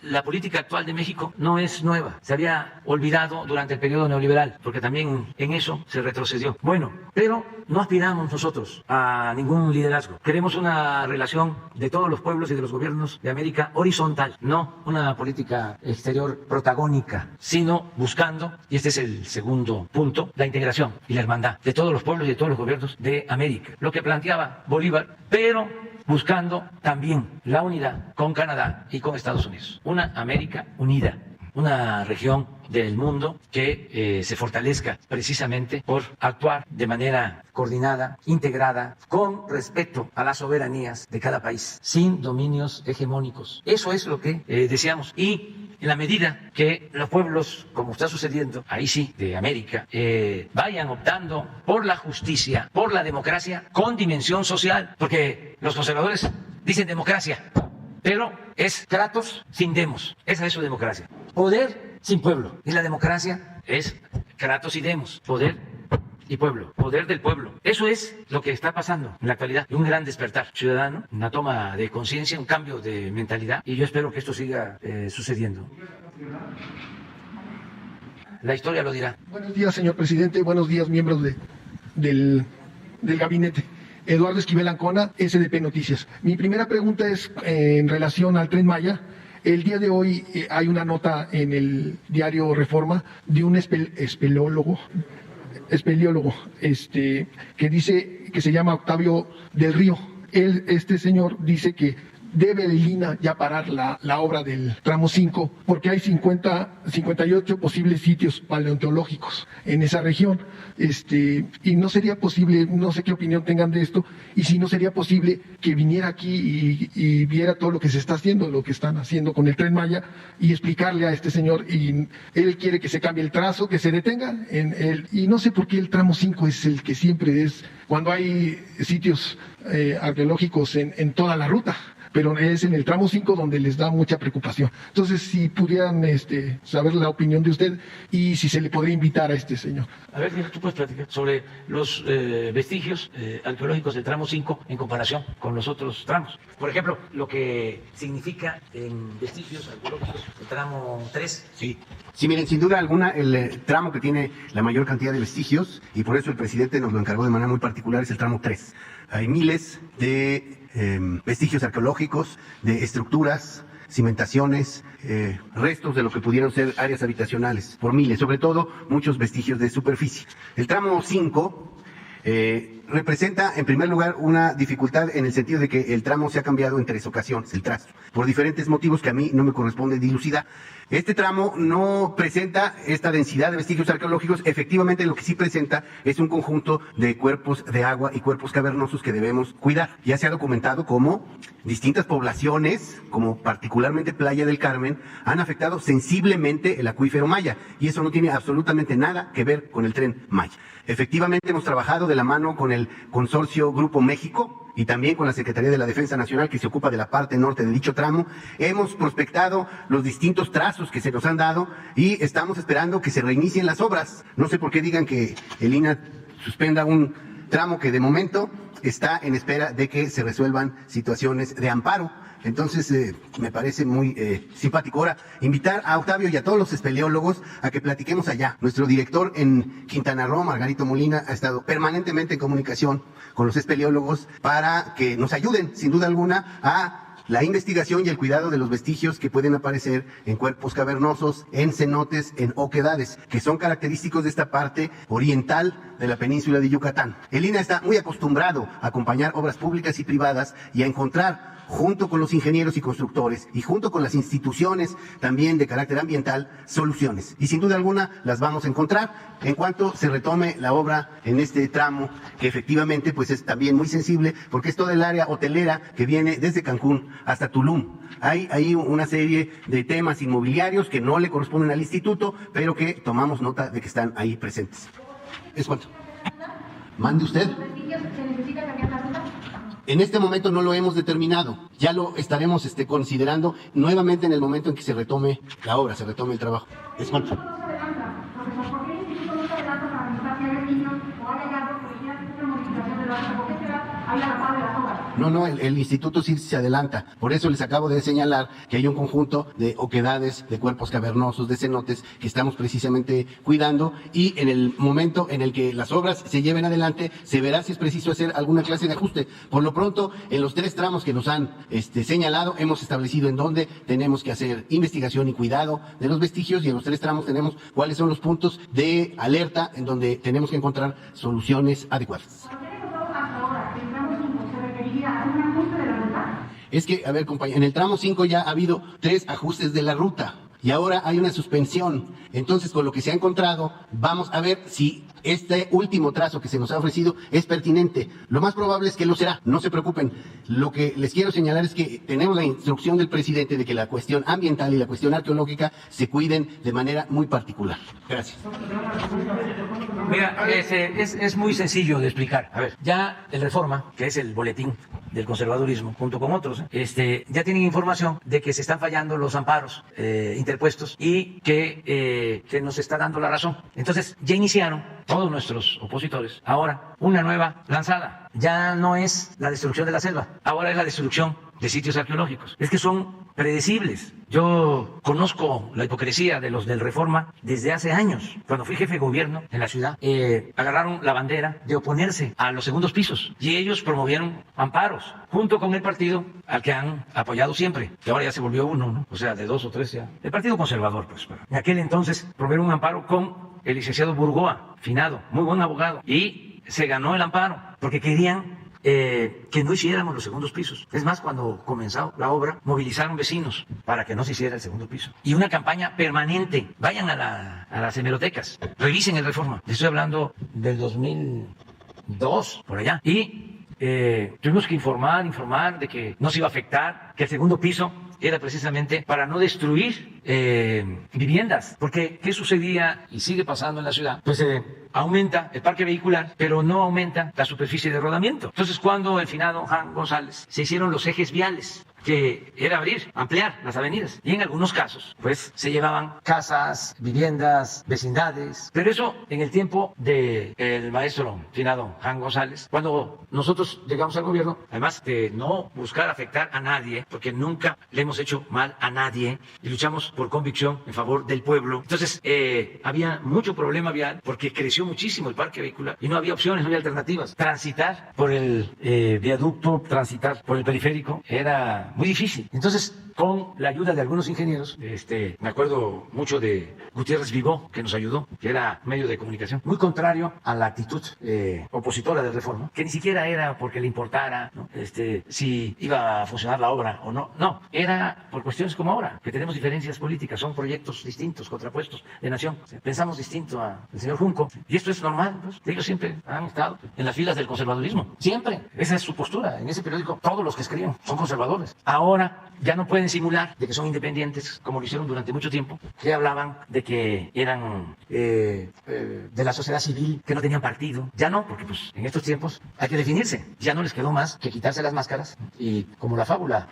la política actual de México no es nueva. Se había olvidado durante el periodo neoliberal, porque también en eso se retrocedió. Bueno, pero no aspiramos nosotros a ningún liderazgo. Queremos una relación de todos los pueblos y de los gobiernos de América horizontal, no una política exterior protagónica, sino buscando, y este es el segundo punto, la integración y la hermandad de todos los pueblos y de todos los gobiernos de América. Lo que planteaba Bolívar, pero buscando también la unidad con Canadá y con Estados Unidos. Una América unida. una región del mundo que se fortalezca precisamente por actuar de manera coordinada, integrada, con respeto a las soberanías de cada país, sin dominios hegemónicos. Eso es lo que deseamos. Y en la medida que los pueblos, como está sucediendo, ahí sí, de América, vayan optando por la justicia, por la democracia con dimensión social, porque los conservadores dicen democracia, pero es kratos sin demos. Esa es su democracia. Poder sin pueblo. Y la democracia es kratos y demos. Poder y pueblo. Poder del pueblo. Eso es lo que está pasando en la actualidad. Un gran despertar ciudadano, una toma de conciencia, un cambio de mentalidad. Y yo espero que esto siga sucediendo. La historia lo dirá. Buenos días, señor presidente. Buenos días, miembros del gabinete. Eduardo Esquivel Ancona, SDP Noticias. Mi primera pregunta es en relación al Tren Maya. El día de hoy hay una nota en el diario Reforma de un espeleólogo que dice que se llama Octavio del Río. Este señor dice que debe el INAH ya parar la obra del tramo 5 porque hay 58 posibles sitios paleontológicos en esa región. Y no sería posible, no sé qué opinión tengan de esto, y si no sería posible que viniera aquí y viera todo lo que se está haciendo, lo que están haciendo con el Tren Maya, y explicarle a este señor, y él quiere que se cambie el trazo, que se detenga y no sé por qué el tramo 5 es el que siempre es, cuando hay sitios arqueológicos en toda la ruta, pero es en el tramo 5 donde les da mucha preocupación. Entonces, si pudieran saber la opinión de usted y si se le podría invitar a este señor. A ver, tú puedes platicar sobre los vestigios arqueológicos del tramo 5 en comparación con los otros tramos. Por ejemplo, lo que significa en vestigios arqueológicos el tramo 3. Sí, miren, sin duda alguna, el tramo que tiene la mayor cantidad de vestigios, y por eso el presidente nos lo encargó de manera muy particular, es el tramo 3. Hay miles de vestigios arqueológicos, de estructuras, cimentaciones, restos de lo que pudieron ser áreas habitacionales, por miles, sobre todo muchos vestigios de superficie. El tramo 5 representa, en primer lugar, una dificultad en el sentido de que el tramo se ha cambiado en 3 ocasiones, el trazo, por diferentes motivos que a mí no me corresponde dilucidar. Este tramo no presenta esta densidad de vestigios arqueológicos. Efectivamente, lo que sí presenta es un conjunto de cuerpos de agua y cuerpos cavernosos que debemos cuidar. Ya se ha documentado cómo distintas poblaciones, como particularmente Playa del Carmen, han afectado sensiblemente el acuífero Maya, y eso no tiene absolutamente nada que ver con el Tren Maya. Efectivamente, hemos trabajado de la mano con el consorcio Grupo México y también con la Secretaría de la Defensa Nacional, que se ocupa de la parte norte de dicho tramo. Hemos prospectado los distintos trazos que se nos han dado y estamos esperando que se reinicien las obras. No sé por qué digan que el INAH suspenda un tramo que de momento está en espera de que se resuelvan situaciones de amparo. Entonces, me parece muy simpático. Ahora, invitar a Octavio y a todos los espeleólogos a que platiquemos allá. Nuestro director en Quintana Roo, Margarito Molina, ha estado permanentemente en comunicación con los espeleólogos para que nos ayuden, sin duda alguna, a la investigación y el cuidado de los vestigios que pueden aparecer en cuerpos cavernosos, en cenotes, en oquedades, que son característicos de esta parte oriental de la península de Yucatán. El INAH está muy acostumbrado a acompañar obras públicas y privadas y a encontrar, junto con los ingenieros y constructores y junto con las instituciones también de carácter ambiental, soluciones. Y sin duda alguna las vamos a encontrar en cuanto se retome la obra en este tramo, que efectivamente pues es también muy sensible porque es toda el área hotelera que viene desde Cancún hasta Tulum. Hay ahí una serie de temas inmobiliarios que no le corresponden al instituto, pero que tomamos nota de que están ahí presentes. ¿Es cuánto? Mande usted. En este momento no lo hemos determinado, ya lo estaremos considerando nuevamente en el momento en que se retome la obra, se retome el trabajo. ¿Es cuánto? No, el instituto sí se adelanta. Por eso les acabo de señalar que hay un conjunto de oquedades, de cuerpos cavernosos, de cenotes que estamos precisamente cuidando, y en el momento en el que las obras se lleven adelante se verá si es preciso hacer alguna clase de ajuste. Por lo pronto, en los 3 tramos que nos han señalado, hemos establecido en dónde tenemos que hacer investigación y cuidado de los vestigios, y en los 3 tramos tenemos cuáles son los puntos de alerta en donde tenemos que encontrar soluciones adecuadas. Es que, a ver, compañero, en el tramo 5 ya ha habido 3 ajustes de la ruta. y ahora hay una suspensión. Entonces, con lo que se ha encontrado, vamos a ver si este último trazo que se nos ha ofrecido es pertinente. Lo más probable es que lo será, no se preocupen. Lo que les quiero señalar es que tenemos la instrucción del presidente de que la cuestión ambiental y la cuestión arqueológica se cuiden de manera muy particular. Gracias. Mira, es muy sencillo de explicar. A ver, ya el Reforma, que es el boletín del conservadurismo, junto con otros, ya tienen información de que se están fallando los amparos interpuestos y que nos está dando la razón. Entonces, ya iniciaron todos nuestros opositores ahora una nueva lanzada. Ya no es la destrucción de la selva, ahora es la destrucción de sitios arqueológicos. Es que son predecibles. Yo conozco la hipocresía de los del Reforma desde hace años. Cuando fui jefe de gobierno en la ciudad, agarraron la bandera de oponerse a los segundos pisos y ellos promovieron amparos junto con el partido al que han apoyado siempre, que ahora ya se volvió uno, ¿no? O sea, de 2 o 3 ya. El Partido Conservador, pues. En aquel entonces promovieron un amparo con el licenciado Burgoa, finado, muy buen abogado, y se ganó el amparo porque querían que no hiciéramos los segundos pisos. Es más, cuando comenzó la obra, movilizaron vecinos para que no se hiciera el segundo piso. Y una campaña permanente. Vayan a las hemerotecas, revisen el Reforma. Estoy hablando del 2002, por allá. Y tuvimos que informar de que no se iba a afectar, que el segundo piso era precisamente para no destruir viviendas. Porque, ¿qué sucedía y sigue pasando en la ciudad? Pues aumenta el parque vehicular, pero no aumenta la superficie de rodamiento. Entonces, cuando el finado Juan González se hicieron los ejes viales, que era ampliar las avenidas. Y en algunos casos, pues, se llevaban casas, viviendas, vecindades. Pero eso en el tiempo del maestro finado Juan González, cuando nosotros llegamos al gobierno, además de no buscar afectar a nadie, porque nunca le hemos hecho mal a nadie, y luchamos por convicción en favor del pueblo. Entonces, había mucho problema vial, porque creció muchísimo el parque vehicular, y no había opciones, no había alternativas. Transitar por el viaducto, transitar por el periférico, era muy difícil. Entonces, con la ayuda de algunos ingenieros, me acuerdo mucho de Gutiérrez Vivó, que nos ayudó, que era medio de comunicación, muy contrario a la actitud opositora del Reforma, que ni siquiera era porque le importara, ¿no? Si iba a funcionar la obra o no. No, era por cuestiones como ahora, que tenemos diferencias políticas, son proyectos distintos, contrapuestos de nación. Pensamos distinto al señor Junco, y esto es normal, pues. Ellos siempre han estado en las filas del conservadurismo, siempre. Esa es su postura. En ese periódico, todos los que escriben son conservadores. Ahora ya no pueden simular de que son independientes, como lo hicieron durante mucho tiempo, que hablaban de que eran de la sociedad civil, que no tenían partido. Ya no, porque pues en estos tiempos hay que definirse. Ya no les quedó más que quitarse las máscaras, y como la fábula,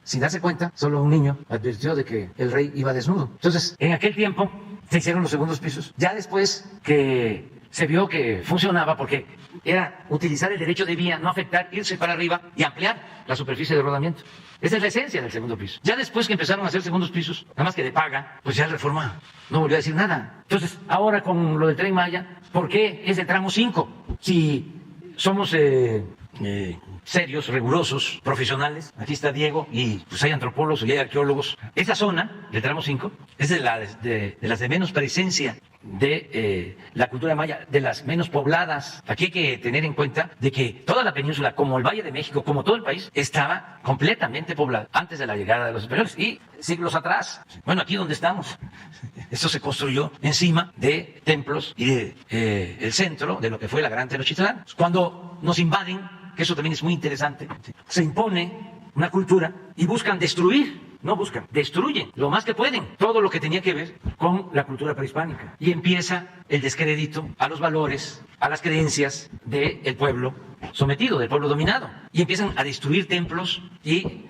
sin darse cuenta, solo un niño advirtió de que el rey iba desnudo. Entonces, en aquel tiempo se hicieron los segundos pisos. Ya después que se vio que funcionaba, porque era utilizar el derecho de vía, no afectar, irse para arriba y ampliar la superficie de rodamiento. Esa es la esencia del segundo piso. Ya después que empezaron a hacer segundos pisos, nada más que de paga, pues ya el Reforma no volvió a decir nada. Entonces, ahora con lo del Tren Maya, ¿por qué es el tramo 5? Si somos serios, rigurosos, profesionales. Aquí está Diego, y pues hay antropólogos y hay arqueólogos. Esa zona del tramo 5 es de las de menos presencia de la cultura maya, de las menos pobladas. Aquí hay que tener en cuenta de que toda la península, como el Valle de México, como todo el país, estaba completamente poblada antes de la llegada de los españoles y siglos atrás. Bueno, aquí donde estamos, esto se construyó encima de templos y de el centro de lo que fue la Gran Tenochtitlán. Cuando nos invaden, que eso también es muy interesante, se impone una cultura y buscan destruir. No buscan, destruyen lo más que pueden todo lo que tenía que ver con la cultura prehispánica. Y empieza el descrédito a los valores, a las creencias del pueblo sometido, del pueblo dominado. Y empiezan a destruir templos y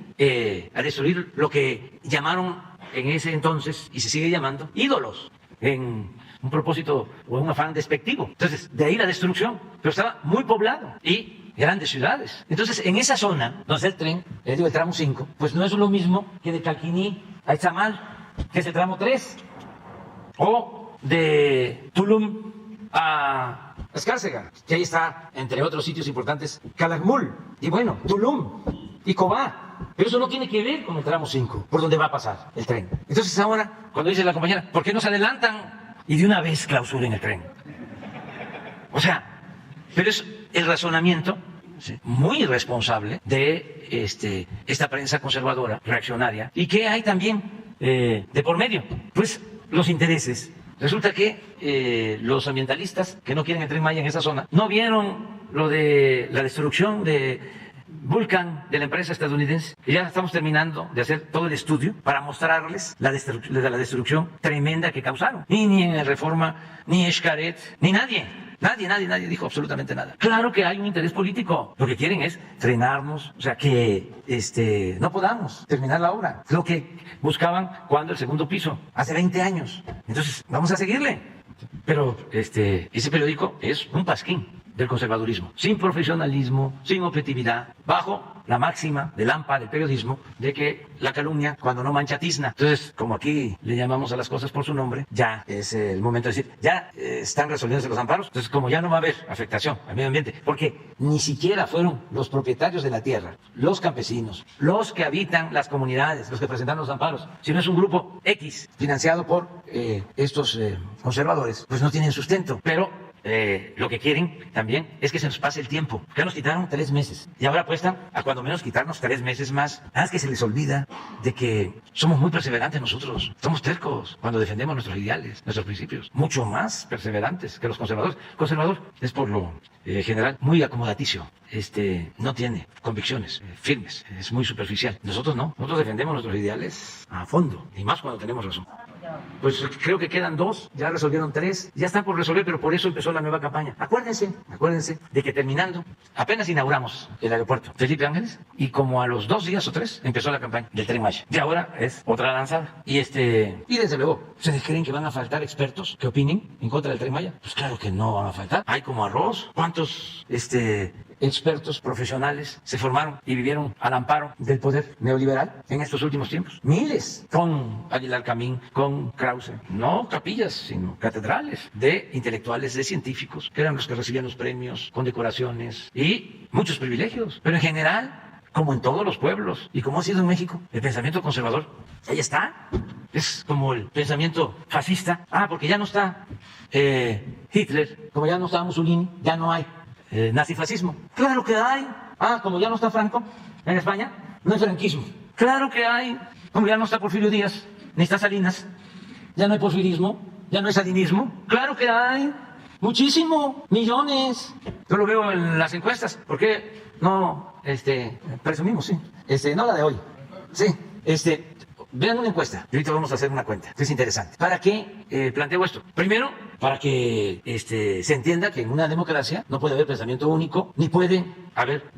a destruir lo que llamaron en ese entonces, y se sigue llamando, ídolos, en un propósito o un afán despectivo. Entonces, de ahí la destrucción. Pero estaba muy poblado y grandes ciudades. Entonces, en esa zona, donde está el tren, el tramo 5, pues no es lo mismo que de Calquiní a Izamal, que es el tramo 3, o de Tulum a Escárcega, que ahí está, entre otros sitios importantes, Calakmul, y bueno, Tulum y Cobá. Pero eso no tiene que ver con el tramo 5, por donde va a pasar el tren. Entonces ahora, cuando dice la compañera, ¿por qué no se adelantan y de una vez clausuren el tren? O sea, pero es el razonamiento muy irresponsable de esta prensa conservadora, reaccionaria, y que hay también de por medio? Pues los intereses. Resulta que los ambientalistas que no quieren el Tren Maya en esa zona no vieron lo de la destrucción de Vulcan, de la empresa estadounidense, y ya estamos terminando de hacer todo el estudio para mostrarles la destrucción tremenda que causaron. Y ni en Reforma, ni Xcaret, ni nadie dijo absolutamente nada. Claro que hay un interés político. Lo que quieren es frenarnos, o sea, que no podamos terminar la obra. Lo que buscaban cuando el segundo piso, hace 20 años. Entonces, vamos a seguirle. Pero ese periódico es un pasquín del conservadurismo, sin profesionalismo, sin objetividad, bajo la máxima del AMPA, del periodismo, de que la calumnia cuando no mancha tizna. Entonces, como aquí le llamamos a las cosas por su nombre, ya es el momento de decir, ya están resolviéndose los amparos, entonces como ya no va a haber afectación al medio ambiente, porque ni siquiera fueron los propietarios de la tierra, los campesinos, los que habitan las comunidades, los que presentaron los amparos, sino es un grupo X financiado por estos conservadores, pues no tienen sustento, pero lo que quieren también es que se nos pase el tiempo. Ya nos quitaron 3 meses y ahora apuestan a cuando menos quitarnos 3 meses más. Nada más que se les olvida de que somos muy perseverantes nosotros. Somos tercos cuando defendemos nuestros ideales, nuestros principios. Mucho más perseverantes que los conservadores. El conservador es por lo general muy acomodaticio. No tiene convicciones firmes. Es muy superficial. Nosotros no. Nosotros defendemos nuestros ideales a fondo. Y más cuando tenemos razón. Pues creo que quedan 2, ya resolvieron 3, ya están por resolver, pero por eso empezó la nueva campaña. Acuérdense de que terminando, apenas inauguramos el aeropuerto Felipe Ángeles y como a los 2 días o 3 empezó la campaña del Tren Maya. Y ahora es otra lanzada. Y desde luego, ¿ustedes creen que van a faltar expertos que opinen en contra del Tren Maya? Pues claro que no van a faltar. Hay como arroz. ¿Cuántos expertos profesionales se formaron y vivieron al amparo del poder neoliberal en estos últimos tiempos? Miles, con Aguilar Camín, con Krause, no capillas, sino catedrales de intelectuales, de científicos, que eran los que recibían los premios, condecoraciones y muchos privilegios. Pero en general, como en todos los pueblos y como ha sido en México, el pensamiento conservador, ahí está. Es como el pensamiento fascista. Porque ya no está Hitler, como ya no está Mussolini, ya no hay nazifascismo. Claro que hay. Como ya no está Franco en España, no hay franquismo. Claro que hay. Como ya no está Porfirio Díaz, ni está Salinas, ya no hay porfirismo, ya no hay salinismo. Claro que hay. Muchísimo, millones. Yo lo veo en las encuestas. ¿Por qué no presumimos? Sí. No la de hoy. Sí. Vean una encuesta. Y ahorita vamos a hacer una cuenta, que es interesante. ¿Para qué planteo esto? Primero, para que se entienda que en una democracia no puede haber pensamiento único, ni puede haber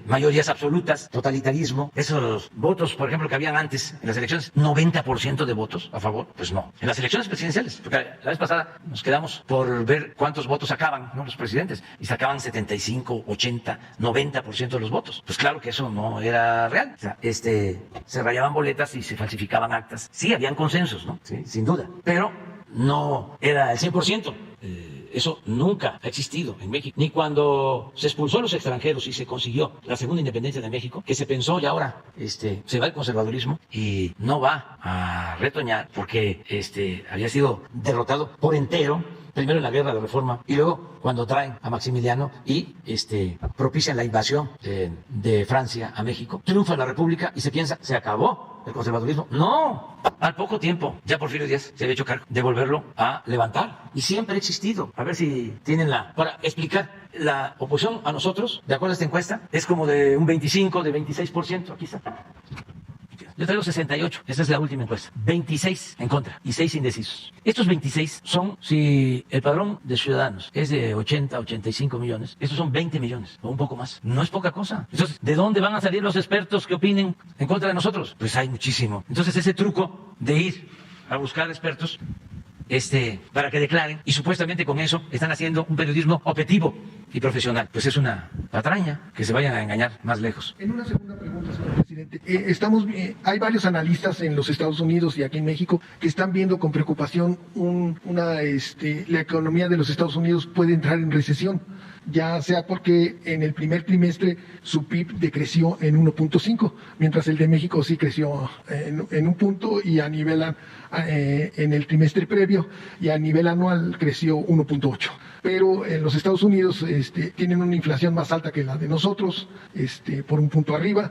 mayorías absolutas, totalitarismo. Esos votos, por ejemplo, que habían antes en las elecciones, 90% de votos a favor, pues no. En las elecciones presidenciales, porque la vez pasada nos quedamos por ver cuántos votos sacaban, ¿no?, los presidentes, y sacaban 75, 80, 90% de los votos. Pues claro que eso no era real. O sea, se rayaban boletas y se falsificaban actas. Sí, habían consensos, ¿no? Sí, sin duda. Pero no era el 100%. Eso nunca ha existido en México. Ni cuando se expulsó a los extranjeros y se consiguió la segunda independencia de México, que se pensó y ahora se va el conservadurismo y no va a retoñar porque había sido derrotado por entero, primero en la guerra de Reforma y luego cuando traen a Maximiliano y propician la invasión de Francia a México. Triunfa la República y se piensa, se acabó el conservadurismo. No, al poco tiempo ya Porfirio Díaz se había hecho cargo de volverlo a levantar y siempre ha existido. A ver si tienen para explicar. La oposición a nosotros, de acuerdo a esta encuesta, es como de un 25, de 26%. Aquí está. Yo traigo 68, esta es la última encuesta. 26 en contra y 6 indecisos. Estos 26 son, si el padrón de ciudadanos es de 80, 85 millones, estos son 20 millones o un poco más. No es poca cosa. Entonces, ¿de dónde van a salir los expertos que opinen en contra de nosotros? Pues hay muchísimo. Entonces, ese truco de ir a buscar expertos para que declaren, y supuestamente con eso están haciendo un periodismo objetivo y profesional. Pues es una patraña, que se vayan a engañar más lejos. En una segunda pregunta, señor presidente, hay varios analistas en los Estados Unidos y aquí en México que están viendo con preocupación la economía de los Estados Unidos puede entrar en recesión, ya sea porque en el primer trimestre su PIB decreció en 1.5, mientras el de México sí creció en 1 punto y a nivel en el trimestre previo y a nivel anual creció 1.8. pero en los Estados Unidos tienen una inflación más alta que la de nosotros, por un punto arriba.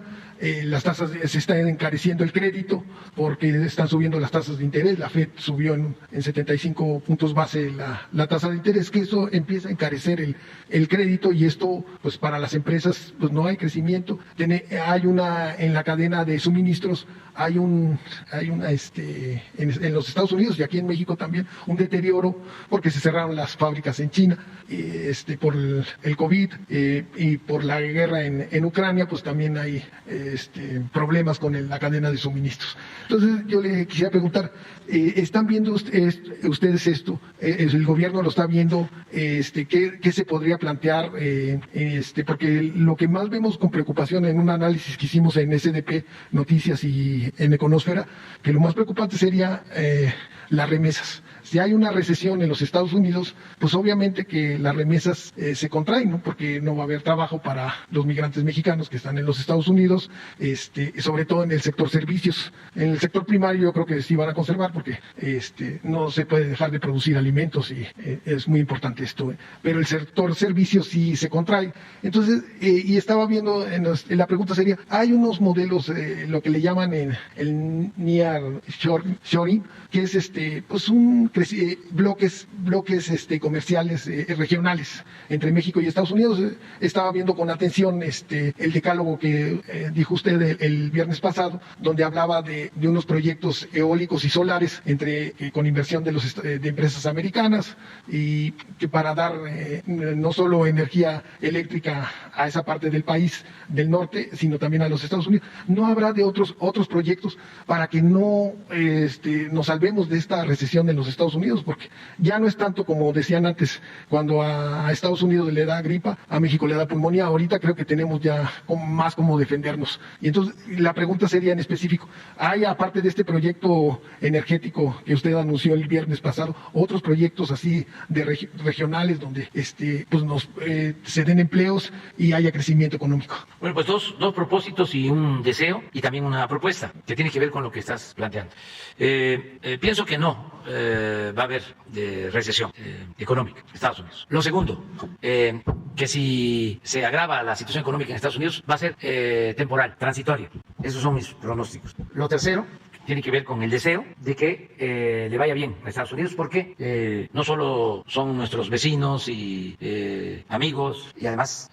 Las tasas se está encareciendo el crédito porque están subiendo las tasas de interés. La FED subió en 75 puntos base la tasa de interés, que eso empieza a encarecer el crédito, y esto, pues para las empresas, pues no hay crecimiento. Hay en la cadena de suministros, en los Estados Unidos y aquí en México también, un deterioro porque se cerraron las fábricas en China, por el COVID, y por la guerra en Ucrania, pues también hay problemas con la cadena de suministros. Entonces yo le quisiera preguntar, ¿están viendo ustedes esto? ¿El gobierno lo está viendo? ¿Qué se podría plantear? Porque lo que más vemos con preocupación en un análisis que hicimos en SDP Noticias y en Econósfera, que lo más preocupante sería las remesas. Si hay una recesión en los Estados Unidos, pues obviamente que las remesas se contraen, ¿no? Porque no va a haber trabajo para los migrantes mexicanos que están en los Estados Unidos, sobre todo en el sector servicios. En el sector primario yo creo que sí van a conservar porque no se puede dejar de producir alimentos y es muy importante esto, pero el sector servicios sí se contrae. Entonces, y estaba viendo, la pregunta sería, hay unos modelos, lo que le llaman el nearshoring, que es pues bloques comerciales regionales entre México y Estados Unidos. Estaba viendo con atención el decálogo que dijo usted el viernes pasado, donde hablaba de unos proyectos eólicos y solares con inversión de empresas americanas, y que para dar no solo energía eléctrica a esa parte del país del norte, sino también a los Estados Unidos. ¿No habrá de otros proyectos para que no nos salvemos de esta recesión en los Estados Unidos? Porque ya no es tanto como decían antes, cuando a Estados Unidos le da gripa, a México le da pulmonía. Ahorita creo que tenemos ya más como defendernos. Y entonces la pregunta sería en específico, ¿hay, aparte de este proyecto energético que usted anunció el viernes pasado, otros proyectos así regionales donde se den empleos y haya crecimiento económico? Bueno, pues dos propósitos y un deseo y también una propuesta que tiene que ver con lo que estás planteando. Pienso que no va a haber recesión económica en Estados Unidos. Lo segundo, que si se agrava la situación económica en Estados Unidos va a ser temporal, transitoria. Esos son mis pronósticos. Lo tercero tiene que ver con el deseo de que le vaya bien a Estados Unidos, porque no solo son nuestros vecinos y amigos, y además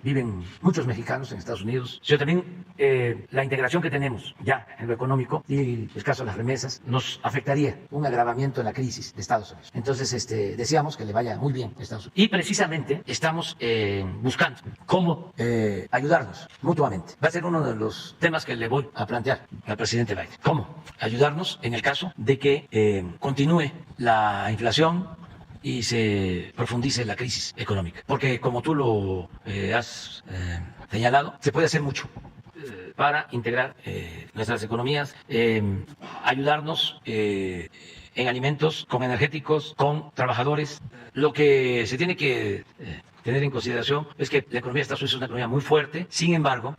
viven muchos mexicanos en Estados Unidos, sino también la integración que tenemos ya en lo económico y el caso de las remesas nos afectaría un agravamiento en la crisis de Estados Unidos. Entonces deseamos que le vaya muy bien a Estados Unidos. Y precisamente estamos buscando cómo ayudarnos mutuamente. Va a ser uno de los temas que le voy a plantear al presidente Biden. ¿Cómo ayudarnos en el caso de que continúe la inflación y se profundice la crisis económica? Porque como tú lo has señalado, se puede hacer mucho para integrar nuestras economías, ayudarnos en alimentos, con energéticos, con trabajadores. Lo que se tiene que tener en consideración es que la economía de Estados Unidos es una economía muy fuerte. Sin embargo,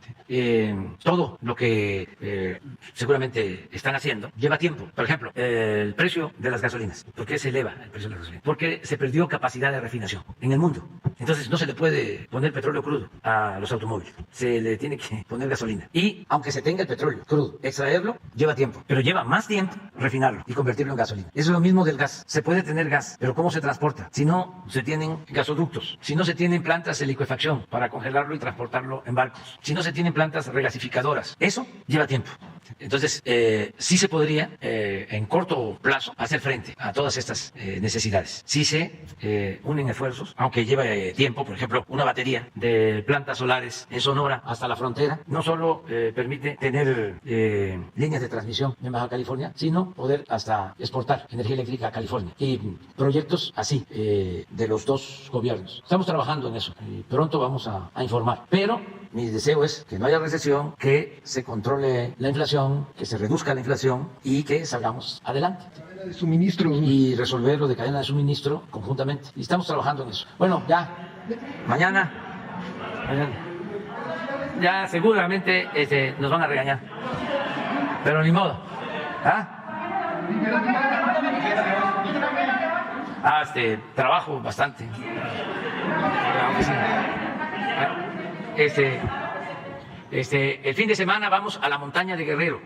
todo lo que seguramente están haciendo lleva tiempo. Por ejemplo, el precio de las gasolinas. ¿Por qué se eleva el precio de las gasolinas? Porque se perdió capacidad de refinación en el mundo. Entonces no se le puede poner petróleo crudo a los automóviles. Se le tiene que poner gasolina. Y aunque se tenga el petróleo crudo, extraerlo lleva tiempo. Pero lleva más tiempo refinarlo y convertirlo en gasolina. Eso es lo mismo del gas. Se puede tener gas, pero ¿cómo se transporta? Si no se tienen gasoductos, si no se tienen plantas de licuefacción para congelarlo y transportarlo en barcos, si no se tienen plantas regasificadoras, eso lleva tiempo. Entonces, sí se podría en corto plazo hacer frente a todas estas necesidades. Sí se unen esfuerzos, aunque lleva tiempo. Por ejemplo, una batería de plantas solares en Sonora hasta la frontera no solo permite tener líneas de transmisión en Baja California, sino poder hasta exportar energía eléctrica a California. Y proyectos así de los dos gobiernos. Estamos trabajando en eso y pronto vamos a informar. Pero mi deseo es que no haya recesión, que se controle la inflación, que se reduzca la inflación y que salgamos adelante. De suministros. Y resolver lo de cadena de suministro conjuntamente. Y estamos trabajando en eso. Bueno, ya, mañana ya seguramente nos van a regañar. Pero ni modo. ¿Ah? trabajo bastante. El fin de semana vamos a la montaña de Guerrero.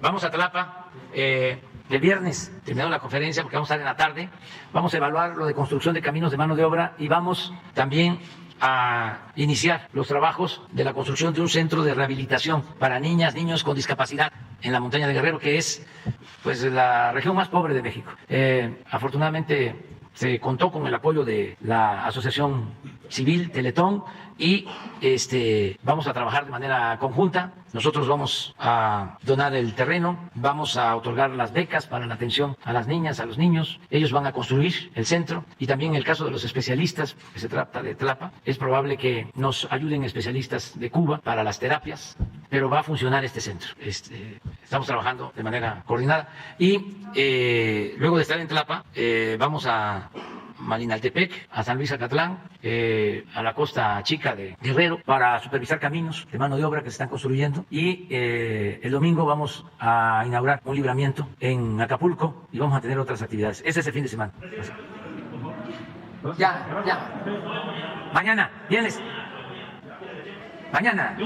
Vamos a Tlapa. El viernes, terminando la conferencia, porque vamos a estar en la tarde, vamos a evaluar lo de construcción de caminos de mano de obra y vamos también a iniciar los trabajos de la construcción de un centro de rehabilitación para niñas, niños con discapacidad en la montaña de Guerrero, que es pues la región más pobre de México. Afortunadamente se contó con el apoyo de la Asociación Civil Teletón y vamos a trabajar de manera conjunta. Nosotros vamos a donar el terreno, vamos a otorgar las becas para la atención a las niñas, a los niños. Ellos van a construir el centro y también en el caso de los especialistas, que se trata de Tlapa, es probable que nos ayuden especialistas de Cuba para las terapias, pero va a funcionar este centro. Estamos trabajando de manera coordinada y luego de estar en Tlapa vamos a Malinaltepec, a San Luis Acatlán, a la Costa Chica de Guerrero para supervisar caminos de mano de obra que se están construyendo y el domingo vamos a inaugurar un libramiento en Acapulco y vamos a tener otras actividades. Ese es el fin de semana. Ya. Mañana, vienes. Mañana.